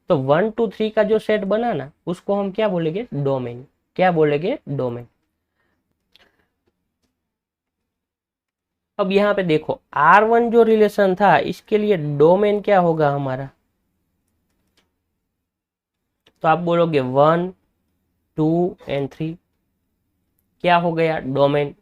तो 1 2 3 का जो सेट बना ना उसको हम क्या बोलेंगे, डोमेन। क्या बोलेंगे, डोमेन। अब यहाँ पे देखो R1 जो रिलेशन था इसके लिए डोमेन क्या होगा हमारा, तो आप बोलोगे 1 2 एंड 3 क्या हो गया, डोमेन।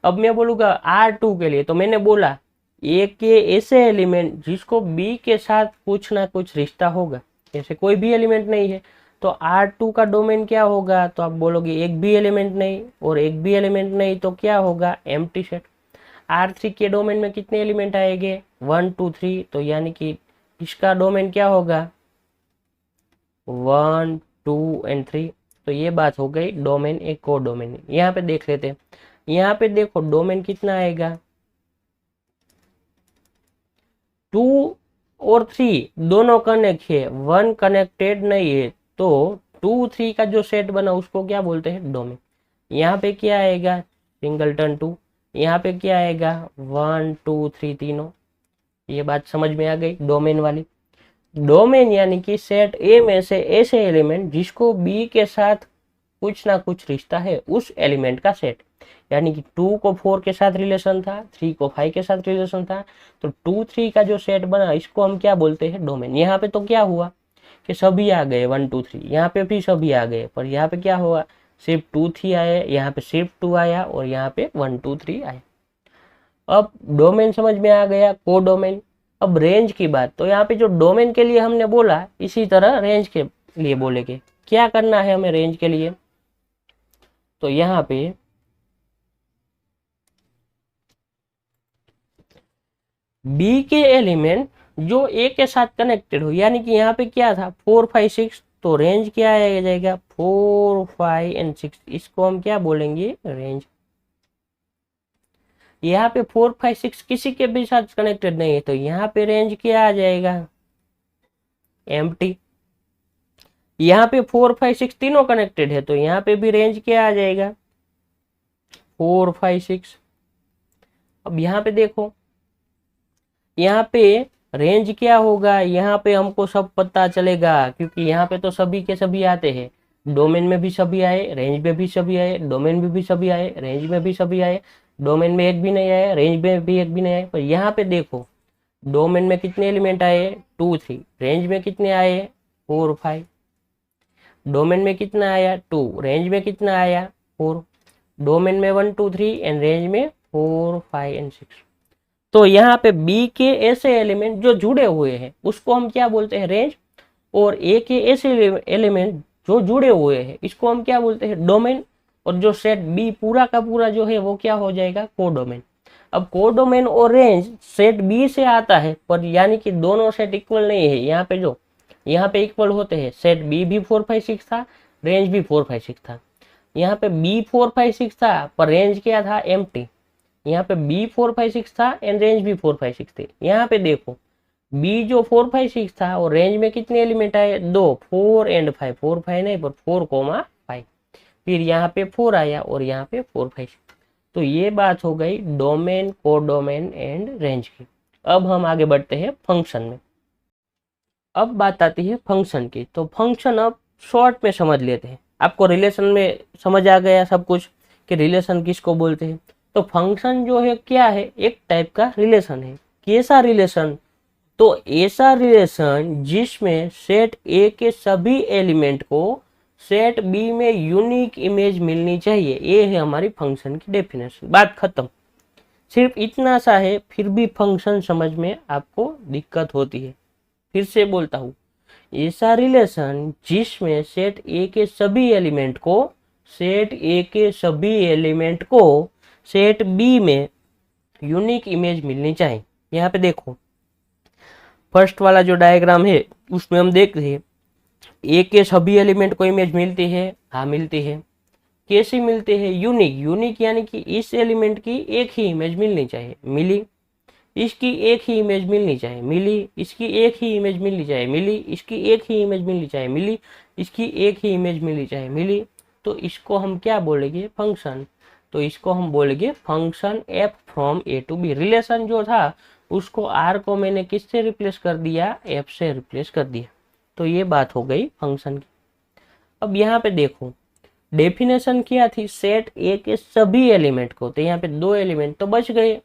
अब मैं बोलूंगा R2 के लिए, तो मैंने बोला ए के ऐसे एलिमेंट जिसको बी के साथ कुछ ना कुछ रिश्ता होगा, जैसे कोई भी एलिमेंट नहीं है, तो R2 का डोमेन क्या होगा, तो आप बोलोगे एक भी एलिमेंट नहीं, और एक भी एलिमेंट नहीं तो क्या होगा, एम्प्टी सेट। R3 के डोमेन में कितने एलिमेंट आएंगे, 1 2 3, तो यानी कि इसका डोमेन क्या होगा, 1 2 एंड 3। तो ये बात हो गई डोमेन एक को डोमेन। यहाँ पे देख लेते हैं, यहाँ पे देखो डोमेन कितना आएगा, 2 और 3 दोनों कनेक्ट है, 1 कनेक्टेड नहीं है, तो 2 3 का जो सेट बना उसको क्या बोलते हैं, डोमेन। यहाँ पे क्या आएगा, सिंगलटन 2, यहाँ पे क्या आएगा, 1 2 3 तीनों। ये बात समझ में आ गई डोमेन वाली। डोमेन यानी कि सेट ए में से ऐसे एलिमेंट जिसको बी के साथ कुछ ना कुछ रिश्ता है, उस एलिमेंट का सेट। यानी कि 2 को 4 के साथ रिलेशन था, 3 को 5 के साथ रिलेशन था, तो 2 3 का जो सेट बना इसको हम क्या बोलते हैं, डोमेन। यहाँ पे तो क्या हुआ कि सभी आ गए 1 2 3, यहाँ पे भी सभी आ गए, पर यहाँ पे क्या हुआ, सिर्फ 2 3 आए, यहाँ पे सिर्फ 2 आया, और यहाँ पे 1 2 3 आए। अब डोमेन समझ में आ गया, को डोमेन। अब रेंज की बात, तो यहाँ पे जो डोमेन के लिए हमने बोला, इसी तरह रेंज के लिए बोलेंगे। क्या करना है हमें रेंज के लिए, तो यहाँ पे बी के एलिमेंट जो ए के साथ कनेक्टेड हो, यानी कि यहाँ पे क्या था 4 5 6, तो रेंज क्या आ जाएगा 4 5 एंड 6, इसको हम क्या बोलेंगे, रेंज। यहाँ पे 4 5 6 किसी के भी साथ कनेक्टेड नहीं है, तो यहाँ पे रेंज क्या आ जाएगा, एम्प्टी। यहाँ पे 4 5 6 तीनों कनेक्टेड है, तो यहाँ पे भी रेंज क्या आ जाएगा, 4 5 6। अब यहाँ पे देखो, यहाँ पे रेंज क्या होगा, यहाँ पे हमको सब पता चलेगा, क्योंकि यहाँ पे तो सभी के सभी आते हैं। डोमेन में भी सभी आए, रेंज में भी सभी आए, डोमेन में भी सभी आए, रेंज में भी सभी आए, डोमेन में एक भी नहीं आया, रेंज में भी एक भी नहीं आया। पर यहाँ पे देखो, डोमेन में कितने एलिमेंट आए, 2 3, रेंज में कितने आए, 4 5। डोमेन में कितना आया, 2, रेंज में कितना आया, 4। डोमेन में 1 2 3 एंड रेंज में 4 5 एंड 6। तो यहाँ पे बी के ऐसे एलिमेंट जो जुड़े हुए हैं उसको हम क्या बोलते हैं, रेंज। और ए के ऐसे एलिमेंट जो जुड़े हुए हैं इसको हम क्या बोलते हैं, डोमेन। और जो सेट बी पूरा का पूरा जो है वो क्या हो जाएगा, कोडोमेन। अब कोडोमेन और रेंज सेट बी से आता है, पर यानी कि दोनों सेट इक्वल नहीं है। यहाँ पे इक्वल होते हैं, सेट बी भी 4 5 6 था, रेंज भी 4 5 6 था। यहाँ पे बी 4 5 6 था, पर रेंज क्या था, एम्प्टी। यहाँ पे बी 4 5 6 था एंड रेंज भी 4 5 6 थे। यहाँ पे देखो, बी जो 4 5 6 था और रेंज में कितने एलिमेंट आए, 2, 4 एंड 5, 4 5 नहीं पर 4 5। फिर यहाँ पे 4 आया और यहाँ पे 4 5। तो ये बात हो गई डोमेन, कोडोमेन एंड रेंज की। अब हम आगे बढ़ते हैं फंक्शन में। अब बात आती है फंक्शन की। तो फंक्शन अब शॉर्ट में समझ लेते हैं। आपको रिलेशन में समझ आ गया सब कुछ कि रिलेशन किसको बोलते हैं। तो फंक्शन जो है क्या है, एक टाइप का रिलेशन है। कैसा रिलेशन, तो ऐसा रिलेशन जिसमें सेट ए के सभी एलिमेंट को सेट बी में यूनिक इमेज मिलनी चाहिए। ये है हमारी फंक्शन की डेफिनेशन, बात खत्म। सिर्फ इतना सा है, फिर भी फंक्शन समझ में आपको दिक्कत होती है। फिर से बोलता हूँ, ऐसा रिलेशन जिसमें सेट ए के सभी एलिमेंट को सेट बी में यूनिक इमेज मिलनी चाहिए। यहाँ पे देखो, फर्स्ट वाला जो डायग्राम है उसमें हम देख रहे हैं ए के सभी एलिमेंट को इमेज मिलती है, हाँ मिलती है। कैसी मिलती है, यूनिक यानी कि इस एलिमेंट की एक ही इमेज मिलनी चाहिए, मिली। इसकी एक ही इमेज मिलनी चाहिए, मिली। इसकी एक ही इमेज मिलनी चाहिए, मिली। इसकी एक ही इमेज मिलनी चाहिए, मिली। इसकी एक ही इमेज मिलनी चाहिए, मिली। तो इसको हम क्या बोलेंगे, फंक्शन। तो इसको हम बोलेंगे function F from A to B. Relation जो था उसको आर को मैंने किससे रिप्लेस कर दिया, एफ से रिप्लेस कर दिया। तो ये बात हो गई फंक्शन की। अब यहाँ पे देखो, डेफिनेशन क्या थी, सेट ए के सभी एलिमेंट को, तो यहाँ पे 2 एलिमेंट तो बच गए।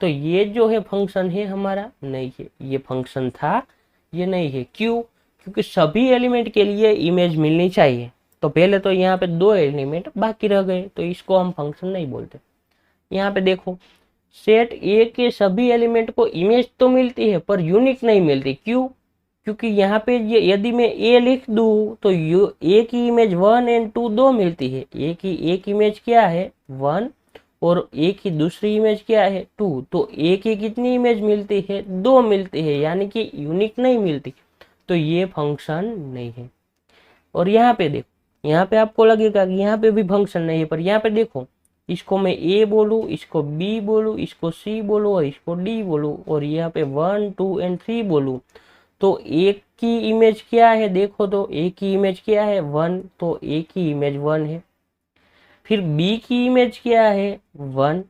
तो ये जो है फंक्शन है हमारा, नहीं है। ये फंक्शन था, ये नहीं है। क्यों, क्योंकि सभी एलिमेंट के लिए इमेज मिलनी चाहिए। तो पहले तो यहाँ पे 2 एलिमेंट बाकी रह गए, तो इसको हम फंक्शन नहीं बोलते। यहाँ पे देखो, सेट ए के सभी एलिमेंट को इमेज तो मिलती है पर यूनिक नहीं मिलती। क्यों, क्योंकि यहाँ पे ये यदि मैं ए लिख दूं तो ए की इमेज 1 एंड 2 दो मिलती है। ए की एक इमेज क्या है 1 और ए की दूसरी इमेज क्या है 2, तो ए की कितनी इमेज मिलती है 2 मिलती है, यानी कि यूनिक नहीं मिलती, तो ये फंक्शन नहीं है। और यहाँ पे देखो, यहाँ पे आपको लगेगा कि यहाँ पे भी फंक्शन नहीं है, पर यहाँ पे देखो, इसको मैं ए बोलूँ, इसको बी बोलूँ, इसको सी बोलूँ और इसको डी बोलूँ, और यहाँ पे 1 2 एंड 3 बोलूँ, तो एक की इमेज क्या है देखो, तो ए की इमेज क्या है 1, तो ए की इमेज 1 है। फिर बी की इमेज क्या है 1,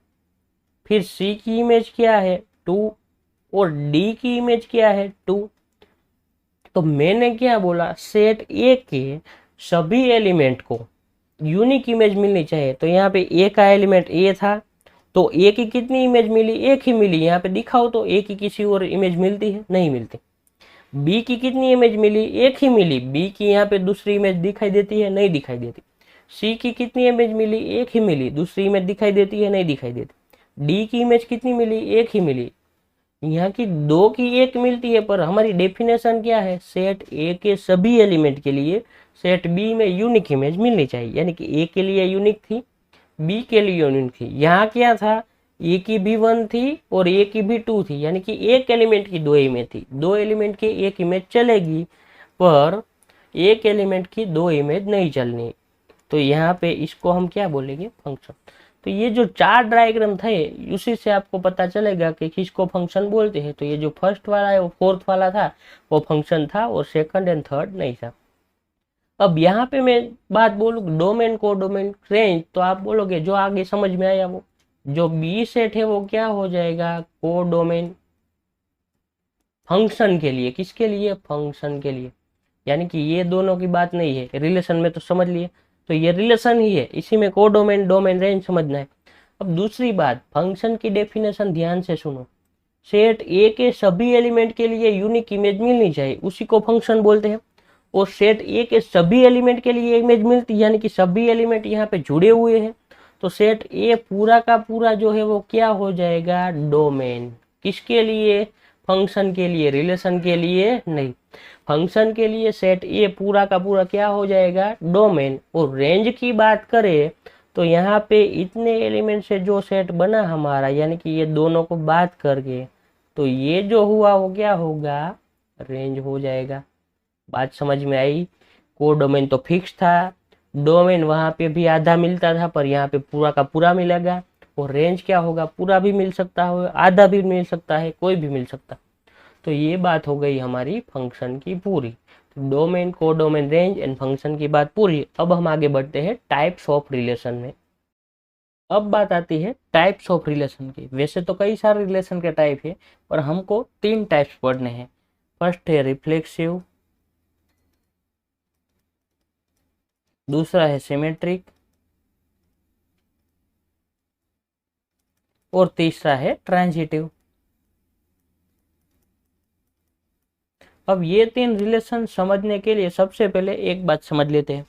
फिर सी की इमेज क्या है 2 और डी की इमेज क्या है 2। तो मैंने क्या बोला, सेट ए के सभी एलिमेंट को यूनिक इमेज मिलनी चाहिए। तो यहाँ पे ए का एलिमेंट ए था, तो ए की कितनी इमेज मिली, एक ही मिली। यहाँ पे दिखाओ तो ए की किसी और इमेज मिलती है, नहीं मिलती। बी की कितनी इमेज मिली, एक ही मिली। बी की यहाँ पे दूसरी इमेज दिखाई देती है, नहीं दिखाई देती। सी की कितनी इमेज मिली, एक ही मिली। दूसरी इमेज दिखाई देती है, नहीं दिखाई देती। डी की इमेज कितनी मिली, एक ही मिली। यहाँ की दो की एक मिलती है, पर हमारी डेफिनेशन क्या है, सेट ए के सभी एलिमेंट के लिए सेट बी में यूनिक इमेज मिलनी चाहिए। यानी कि ए के लिए यूनिक थी, बी के लिए यूनिक थी। यहाँ क्या था, ए की भी 1 थी और ए की भी 2 थी, यानी कि एक एलिमेंट की 2 इमेज थी। 2 एलिमेंट की एक इमेज चलेगी, पर एक एलिमेंट की 2 इमेज नहीं चलनी। तो यहाँ पे इसको हम क्या बोलेंगे, फंक्शन। तो ये जो 4 डायग्राम थे, उसी से आपको पता चलेगा कि किसको फंक्शन बोलते हैं। तो ये जो फर्स्ट वाला है वो फोर्थ वाला था, वो फंक्शन था, और सेकंड एंड थर्ड नहीं था। अब यहाँ पे मैं बात बोलूँ डोमेन, को डोमेन, रेंज, तो आप बोलोगे जो आगे समझ में आया वो, जो बी सेट है वो क्या हो जाएगा, को डोमेन फंक्शन के लिए। किसके लिए, फंक्शन के लिए। यानी कि ये दोनों की बात नहीं है, रिलेशन में तो समझ लिए, तो ये रिलेशन ही है, इसी में को डोमेन, डोमेन, रेंज समझना है। अब दूसरी बात, फंक्शन की डेफिनेशन ध्यान से सुनो। सेट ए के सभी एलिमेंट के लिए यूनिक इमेज मिलनी चाहिए, उसी को फंक्शन बोलते हैं। और सेट ए के सभी एलिमेंट के लिए इमेज मिलती, यानी कि सभी एलिमेंट यहाँ पे जुड़े हुए हैं, तो सेट ए पूरा का पूरा जो है वो क्या हो जाएगा, डोमेन। किसके लिए, फंक्शन के लिए, रिलेशन के लिए नहीं। फंक्शन के लिए सेट ए पूरा का पूरा क्या हो जाएगा, डोमेन। और रेंज की बात करें तो यहाँ पे इतने एलिमेंट से जो सेट बना हमारा, यानी कि ये दोनों को बात करके, तो ये जो हुआ वो क्या होगा, रेंज हो जाएगा। बात समझ में आई। को डोमेन तो फिक्स था, डोमेन वहां पे भी आधा मिलता था, पर यहाँ पे पूरा का पूरा मिलेगा। और रेंज क्या होगा, पूरा भी मिल सकता है, आधा भी मिल सकता है, कोई भी मिल सकता। तो ये बात हो गई हमारी फंक्शन की पूरी। डोमेन, को डोमेन, रेंज एंड फंक्शन की बात पूरी। अब हम आगे बढ़ते हैं टाइप्स ऑफ रिलेशन में। अब बात आती है टाइप्स ऑफ रिलेशन की। वैसे तो कई सारे रिलेशन के टाइप है, पर हमको 3 टाइप्स पढ़ने हैं। फर्स्ट है रिफ्लेक्सिव, दूसरा है सिमेट्रिक, और तीसरा है ट्रांजिटिव। अब ये 3 रिलेशन समझने के लिए सबसे पहले एक बात समझ लेते हैं।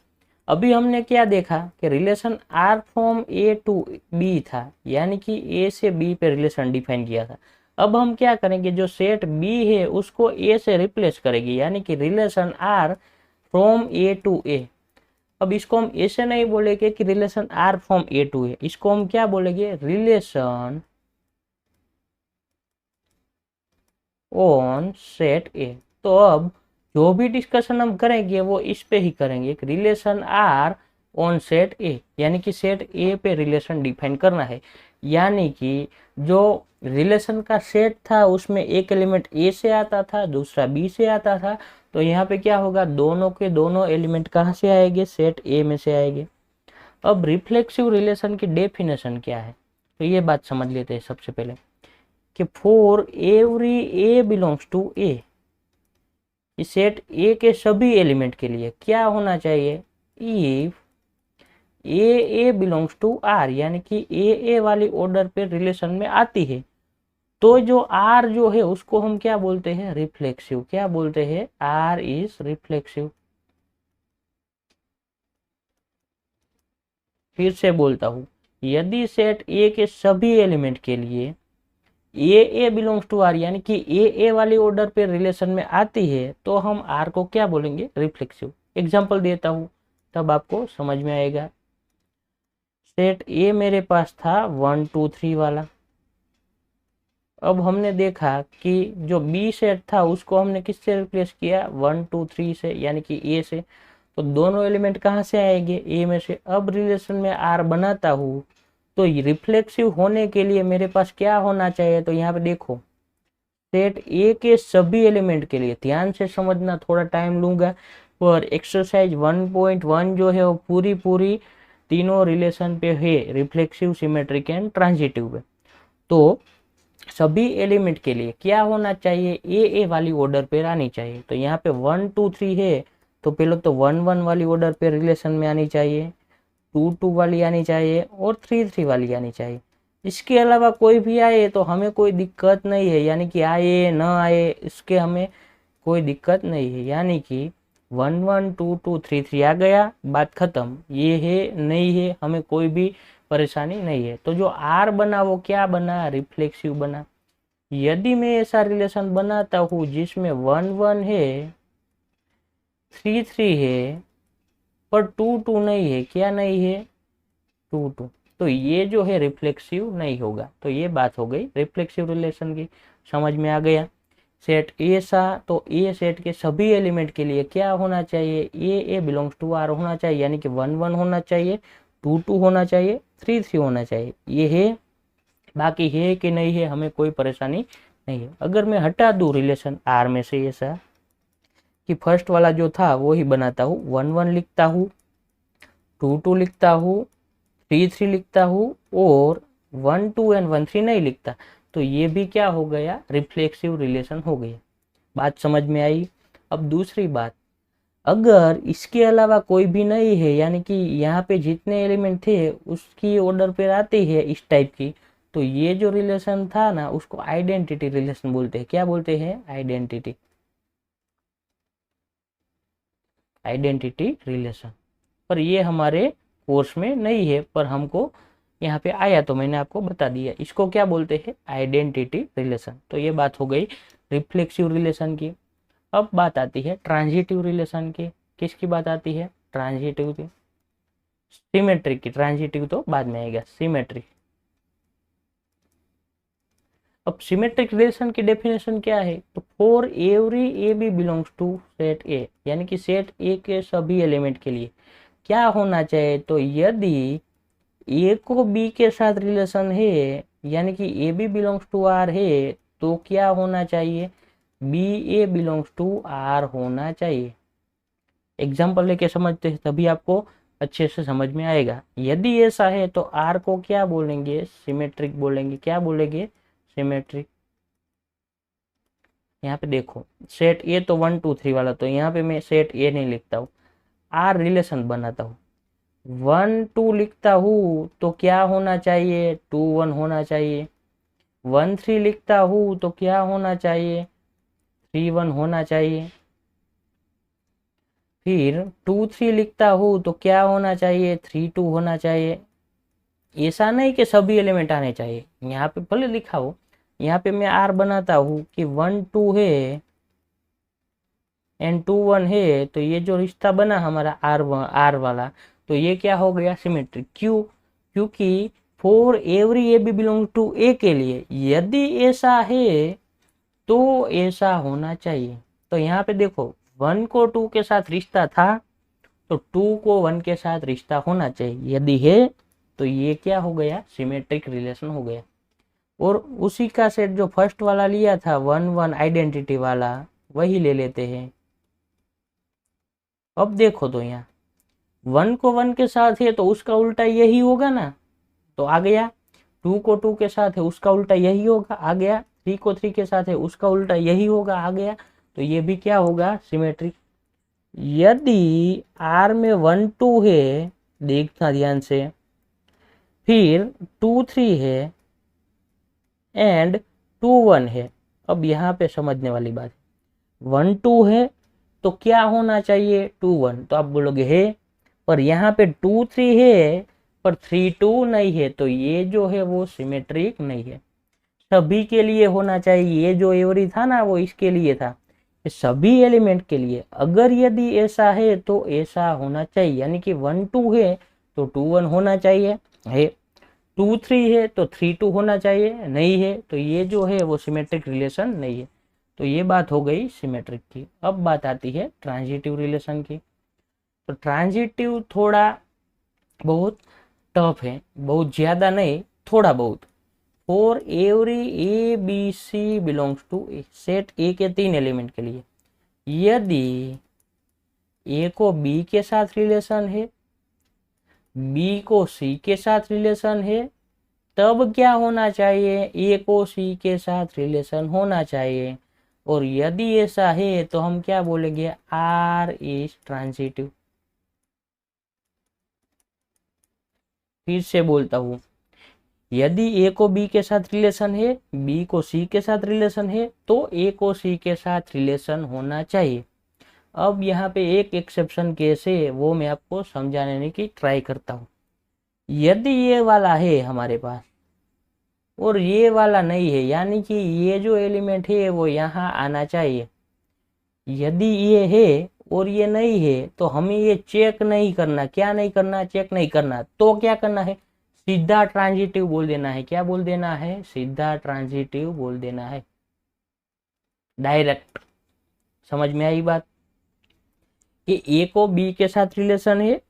अभी हमने क्या देखा कि relation R from A to B था, यानी कि ए से बी पे रिलेशन डिफाइन किया था। अब हम क्या करेंगे, जो सेट बी है उसको ए से रिप्लेस करेंगे, यानी कि relation R from A to A. अब इसको हम ऐसे नहीं बोलेंगे कि relation R from A to A, इसको हम क्या बोलेंगे, रिलेशन ऑन सेट ए। तो अब जो भी डिस्कशन हम करेंगे वो इस पे ही करेंगे, relation R on set A, यानी कि सेट ए पे रिलेशन डिफाइन करना है। यानी कि जो रिलेशन का सेट था उसमें एक एलिमेंट ए से आता था, दूसरा बी से आता था, तो यहाँ पे क्या होगा, दोनों के दोनों एलिमेंट कहाँ से आएंगे, सेट ए में से आएंगे। अब रिफ्लेक्सिव रिलेशन की डेफिनेशन क्या है, तो ये बात समझ लेते हैं सबसे पहले कि for every a belongs to A, इस सेट ए के सभी एलिमेंट के लिए क्या होना चाहिए, if A belongs to R, यानी कि ए वाली ऑर्डर पे रिलेशन में आती है, तो जो आर जो है उसको हम क्या बोलते हैं, रिफ्लेक्सिव। क्या बोलते हैं, आर इज रिफ्लेक्सिव। फिर से बोलता हूं, यदि सेट ए के सभी एलिमेंट के लिए ए बिलोंग्स टू आर यानी कि ए वाली ऑर्डर पे रिलेशन में आती है तो हम आर को क्या बोलेंगे, रिफ्लेक्सिव। एग्जांपल देता हूं तब आपको समझ में आएगा। सेट ए मेरे पास था 1 2 3 वाला। अब हमने देखा कि जो बी सेट था उसको हमने किससे रिप्लेस किया, 1 2 3 से यानी कि ए से। तो दोनों एलिमेंट कहाँ से आएंगे, ए में से। अब रिलेशन में आर बनाता हूँ तो रिफ्लेक्सिव होने के लिए मेरे पास क्या होना चाहिए, तो यहाँ पे देखो सेट ए के सभी एलिमेंट के लिए, ध्यान से समझना, थोड़ा टाइम लूंगा, पर एक्सरसाइज 1.1 जो है वो पूरी तीनों रिलेशन पे है, रिफ्लेक्सिव, सिमेट्रिक एंड ट्रांजिटिव पे। तो सभी एलिमेंट के लिए क्या होना चाहिए, ए वाली ऑर्डर पे आनी चाहिए। तो यहाँ पे 1 2 3 है तो पहले तो 1 1 वाली ऑर्डर पे रिलेशन में आनी चाहिए, 2 2 वाली आनी चाहिए और 3 3 वाली आनी चाहिए। इसके अलावा कोई भी आए तो हमें कोई दिक्कत नहीं है, यानी कि आए न आए इसके हमें कोई दिक्कत नहीं है। यानी कि 1 1 2 2 3 3 आ गया, बात खत्म। ये है नहीं है, हमें कोई भी परेशानी नहीं है। तो जो आर बना वो क्या बना, रिफ्लेक्सिव बना। यदि मैं ऐसा रिलेशन बनाता हूँ जिसमें 1 1 है, 3 3 है, पर 2 2 नहीं है, क्या नहीं है, 2 2, तो ये जो है रिफ्लेक्सिव नहीं होगा। तो ये बात हो गई रिफ्लेक्सिव रिलेशन की, समझ में आ गया। सेट ए सा, तो ए सेट के सभी एलिमेंट के लिए क्या होना चाहिए, ए बिलोंग्स टू आर होना चाहिए, यानी कि 1 1 होना चाहिए, 2 2 होना चाहिए, 3 3 होना चाहिए। ये है, बाकी है कि नहीं है हमें कोई परेशानी नहीं है। अगर मैं हटा दूं रिलेशन आर में से ऐसा कि फर्स्ट वाला जो था वो ही बनाता हूँ, 1 1 लिखता हूँ, 2 2 लिखता हूँ, 3 3 लिखता हूँ और 1 2 एंड 1 3 नहीं लिखता, तो ये भी क्या हो गया, रिफ्लेक्सिव रिलेशन हो गया। बात समझ में आई। अब दूसरी बात, अगर इसके अलावा कोई भी नहीं है, यानी कि यहाँ पे जितने एलिमेंट थे उसकी ऑर्डर पे आती है इस टाइप की, तो ये जो रिलेशन था ना उसको आइडेंटिटी रिलेशन बोलते हैं। क्या बोलते हैं, आइडेंटिटी, आइडेंटिटी रिलेशन। पर ये हमारे कोर्स में नहीं है, पर हमको यहाँ पे आया तो मैंने आपको बता दिया। इसको क्या बोलते हैं, आइडेंटिटी रिलेशन। तो ये बात हो गई रिफ्लेक्सिव रिलेशन की। अब बात आती है ट्रांजिटिव रिलेशन की। किसकी बात आती है, ट्रांजिटिव की। सिमेट्रिक की, ट्रांजिटिव तो बाद में आएगा, सिमेट्रिक। अब सिमेट्रिक रिलेशन की डेफिनेशन क्या है, तो for every A B belongs to set A, यानी कि सेट ए के सभी एलिमेंट के लिए क्या होना चाहिए, तो यदि ए को बी के साथ रिलेशन है, यानी कि A B belongs to R है, तो क्या होना चाहिए, B A belongs to R होना चाहिए। एग्जाम्पल लेके समझते हैं तभी आपको अच्छे से समझ में आएगा। यदि ऐसा है तो आर को क्या बोलेंगे, सिमेट्रिक बोलेंगे। क्या बोलेंगे, सिमेट्रिक। यहाँ पे देखो सेट ए तो 1 2 3 वाला, तो यहाँ पे मैं सेट ए नहीं लिखता हूँ, आर रिलेशन बनाता हूँ। 1 2 लिखता हूँ तो क्या होना चाहिए, 2 1 होना चाहिए। 1 3 लिखता हूँ तो क्या होना चाहिए, 3 1 होना चाहिए। फिर 2 3 लिखता हूँ तो क्या होना चाहिए, 3 2 होना चाहिए। ऐसा नहीं कि सभी एलिमेंट आने चाहिए, यहाँ पे भले लिखा हो, यहाँ पे मैं आर बनाता हूँ कि 1 2 है एंड 2 1 है, तो ये जो रिश्ता बना हमारा आर वाला, तो ये क्या हो गया, सिमेट्रिक। क्यों, क्योंकि for every A b belong to A के लिए यदि ऐसा है तो ऐसा होना चाहिए। तो यहाँ पे देखो 1 को 2 के साथ रिश्ता था तो 2 को 1 के साथ रिश्ता होना चाहिए, यदि है तो ये क्या हो गया, सिमेट्रिक रिलेशन हो गया। और उसी का सेट जो फर्स्ट वाला लिया था 1 1 आइडेंटिटी वाला, वही ले लेते हैं। अब देखो तो यहाँ 1 को 1 के साथ है तो उसका उल्टा यही होगा ना, तो आ गया। 2 को 2 के साथ है उसका उल्टा यही होगा, आ गया। 3 को 3 के साथ है उसका उल्टा यही होगा, आ गया। तो ये भी क्या होगा, सिमेट्रिक। यदि आर में 1 2 है, देखना ध्यान से, फिर 2 3 है एंड 2 1 है। अब यहाँ पे समझने वाली बात है, 1 2 है तो क्या होना चाहिए, 2 1, तो आप बोलोगे है, पर यहाँ पे 2 3 है पर 3 2 नहीं है, तो ये जो है वो सिमेट्रिक नहीं है। सभी के लिए होना चाहिए। ये जो एवरी था ना वो इसके लिए था, सभी एलिमेंट के लिए। अगर यदि ऐसा है तो ऐसा होना चाहिए, यानी कि 1 2 है तो 2 1 होना चाहिए, है 2 3 है तो 3 2 होना चाहिए, नहीं है तो ये जो है वो सिमेट्रिक रिलेशन नहीं है। तो ये बात हो गई सिमेट्रिक की। अब बात आती है ट्रांजिटिव रिलेशन की। तो ट्रांजिटिव थोड़ा बहुत टफ है, बहुत ज्यादा नहीं, थोड़ा बहुत। For every A B C belongs to A, set A के 3 एलिमेंट के लिए यदि ए को बी के साथ रिलेशन है, बी को सी के साथ रिलेशन है, तब क्या होना चाहिए, ए को सी के साथ रिलेशन होना चाहिए। और यदि ऐसा है तो हम क्या बोलेंगे, आर इज ट्रांजिटिव। फिर से बोलता हूं, यदि ए को बी के साथ रिलेशन है, बी को सी के साथ रिलेशन है, तो ए को सी के साथ रिलेशन होना चाहिए। अब यहाँ पे एक एक्सेप्शन केस है, वो मैं आपको समझाने की ट्राई करता हूँ। यदि ये वाला है हमारे पास और ये वाला नहीं है, यानी कि ये जो एलिमेंट है वो यहाँ आना चाहिए। यदि ये है और ये नहीं है तो हमें ये चेक नहीं करना। क्या नहीं करना, चेक नहीं करना। तो क्या करना है, सीधा ट्रांजिटिव बोल देना है। क्या बोल देना है, सीधा ट्रांजिटिव बोल देना है, डायरेक्ट। समझ में आई बात कि ए को बी के साथ रिलेशन है,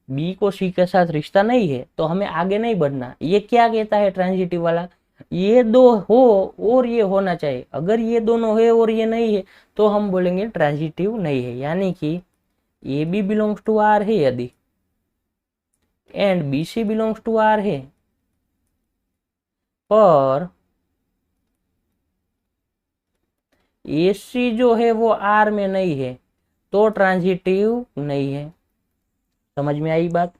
बी को सी के साथ रिश्ता नहीं है, तो हमें आगे नहीं बढ़ना। ये क्या कहता है ट्रांजिटिव वाला, ये दो हो और ये होना चाहिए। अगर ये दोनों है और ये नहीं है तो हम बोलेंगे ट्रांजिटिव नहीं है। यानी कि A B belongs to R है यदि, and B C belongs to R है, पर ए सी जो है वो आर में नहीं है, तो ट्रांजिटिव नहीं है। समझ में आई बात।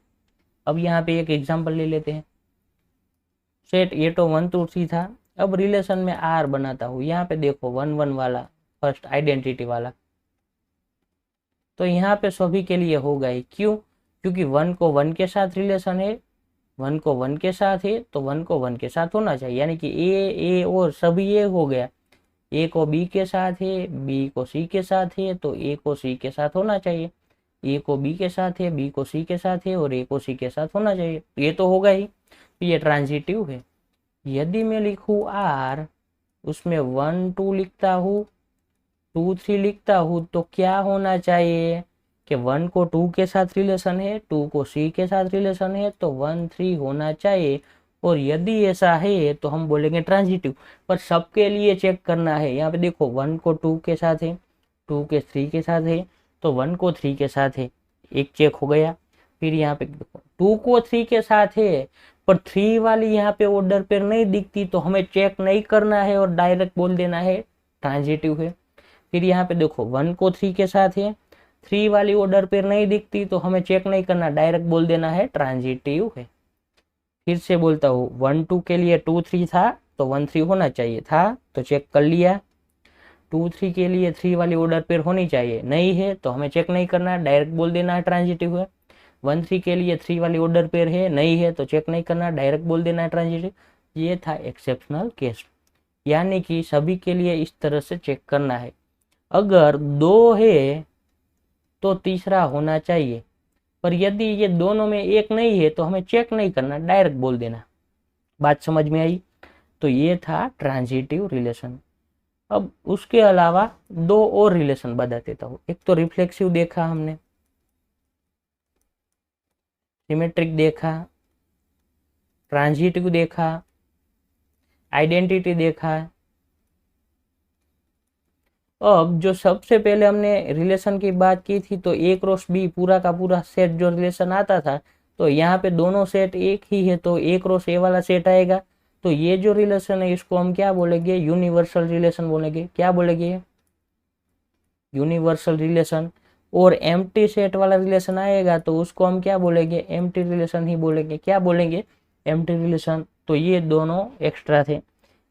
अब यहाँ पे एक एग्जांपल ले लेते हैं। सेट ये तो 1 2 3 था, अब रिलेशन में आर बनाता हूँ। यहाँ पे देखो 1 1 वाला, फर्स्ट आइडेंटिटी वाला, तो यहाँ पे सभी के लिए होगा ही। क्यों, क्योंकि 1 को 1 के साथ रिलेशन है, 1 को 1 के साथ है तो 1 को 1 के साथ होना चाहिए। यानी कि ए और सभी ए हो गया। ए को बी के साथ है, बी को सी के साथ है, तो ए को सी के साथ होना चाहिए। ए को बी के साथ है, बी को सी के साथ है और ए को सी के साथ होना चाहिए। ये तो होगा ही, ये ट्रांजिटिव है। यदि मैं लिखूं आर, उसमें 1 2 लिखता हूँ, 2 3 लिखता हूँ, तो क्या होना चाहिए कि 1 को 2 के साथ रिलेशन है, 2 को सी के साथ रिलेशन है, तो 1 3 होना चाहिए। और यदि ऐसा है तो हम बोलेंगे ट्रांजिटिव। पर सबके लिए चेक करना है। यहाँ पे देखो 1 को 2 के साथ है, 2 के 3 के साथ है, तो 1 को 3 के साथ है, एक चेक हो गया। फिर यहाँ पे देखो 2 को 3 के साथ है, पर 3 वाली यहाँ पे ऑर्डर पेयर नहीं दिखती, तो हमें चेक नहीं करना है और डायरेक्ट बोल देना है ट्रांजिटिव है। फिर यहाँ पे देखो 1 को 3 के साथ है, 3 वाली ऑर्डर पेयर नहीं दिखती, तो हमें चेक नहीं करना, डायरेक्ट बोल देना है ट्रांजिटिव है। फिर से बोलता हूँ, 1 2 के लिए 2 3 था तो 1 3 होना चाहिए था, तो चेक कर लिया। 2 3 के लिए 3 वाली ऑर्डर पेयर होनी चाहिए, नहीं है तो हमें चेक नहीं करना, डायरेक्ट बोल देना है ट्रांजिटिव है। 1 3 के लिए 3 वाली ऑर्डर पेयर है, नहीं है तो चेक नहीं करना, डायरेक्ट बोल देना है ट्रांजिटिव। ये था एक्सेप्शनल केस, यानी कि सभी के लिए इस तरह से चेक करना है। अगर 2 है तो तीसरा होना चाहिए, पर यदि ये दोनों में एक नहीं है तो हमें चेक नहीं करना, डायरेक्ट बोल देना। बात समझ में आई। तो ये था ट्रांजिटिव रिलेशन। अब उसके अलावा 2 और रिलेशन बता देता हूँ। एक तो रिफ्लेक्सिव देखा हमने, सिमेट्रिक देखा, ट्रांजिटिव देखा, आइडेंटिटी देखा। अब जो सबसे पहले हमने रिलेशन की बात की थी, तो ए क्रॉस बी पूरा का पूरा सेट जो रिलेशन आता था, तो यहाँ पे दोनों सेट एक ही है, तो ए क्रॉस ए वाला सेट आएगा। तो ये जो रिलेशन है इसको हम क्या बोलेंगे, यूनिवर्सल रिलेशन बोलेंगे। क्या बोलेंगे, यूनिवर्सल रिलेशन। और एम्प्टी सेट वाला रिलेशन आएगा तो उसको हम क्या बोलेंगे, एम्प्टी रिलेशन ही बोलेंगे। क्या बोलेंगे, एम्प्टी रिलेशन। तो ये दोनों एक्स्ट्रा थे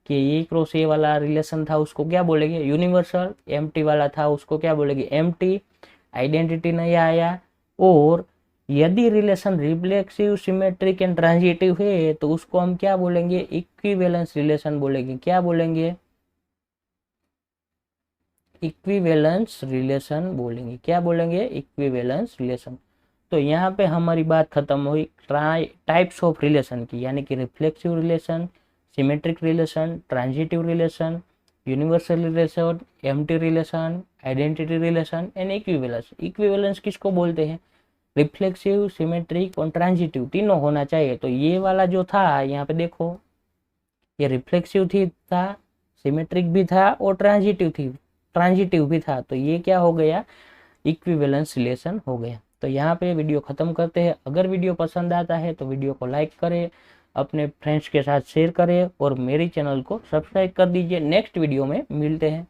कि ए क्रॉस ए वाला रिलेशन था उसको क्या बोलेंगे, यूनिवर्सल। एम्प्टी वाला था उसको क्या बोलेंगे, एम्प्टी। आइडेंटिटी नहीं आया, और यदि relation reflexive, symmetric and transitive है तो उसको हम क्या बोलेंगे, इक्विवेलेंस रिलेशन बोलेंगे। क्या बोलेंगे, इक्विवेलेंस रिलेशन बोलेंगे। क्या बोलेंगे, इक्विवेलेंस रिलेशन। तो यहाँ पे हमारी बात खत्म हुई टाइप्स ऑफ रिलेशन की, यानी कि reflexive relation, symmetric relation, transitive relation, universal relation, empty relation, identity relation and equivalence. Equivalence किसको बोलते हैं, रिफ्लेक्सिव, सिमेट्रिक और ट्रांजिटिव तीनों होना चाहिए। तो ये वाला जो था यहाँ पे देखो, ये रिफ्लेक्सिव थी था, सिमेट्रिक भी था और ट्रांजिटिव भी था। तो ये क्या हो गया, इक्विवेलेंस रिलेशन हो गया। तो यहाँ पे वीडियो खत्म करते हैं। अगर वीडियो पसंद आता है तो वीडियो को लाइक करें, अपने फ्रेंड्स के साथ शेयर करें और मेरी चैनल को सब्सक्राइब कर दीजिए। नेक्स्ट वीडियो में मिलते हैं।